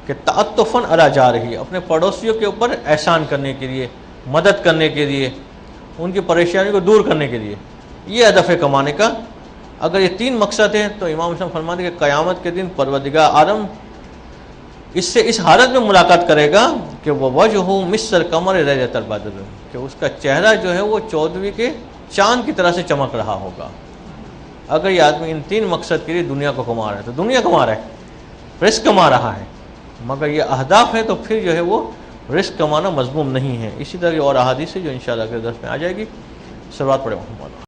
کہ تعطفاً علی جارہ، اپنے پڑوسیوں کے اوپر احسان کرنے کے لیے، مدد کرنے کے لیے، ان کی پریشانی کو دور کرنے کے لیے، یہ ہدف ہے کمانے کا۔ اگر یہ تین مقصد ہیں تو امام حسن فرماتے ہیں کہ قیامت کے دن پروردگار عالم اس سے اس حالت میں ملاقات کرے گا کہ وہ وجہ مثل القمر لیلۃ البدر، کہ اس کا چہرہ جو ہے وہ 14ویں کے چاند کی طرح سے چمک رہا ہوگا۔ اگر یہ آدمی ان تین مقصد کے لیے دنیا کو کما رہا ہے تو دنیا کما رہا ہے، رزق کما رہا ہے، مگر یہ اہداف ہے تو پھر جو ہے وہ رزق کمانا مذموم نہیں ہے۔ اسی طرح اور احادیث ہے جو انشاءاللہ اگلے درس میں آ جائے گی۔ صلوات پڑھیں محمد۔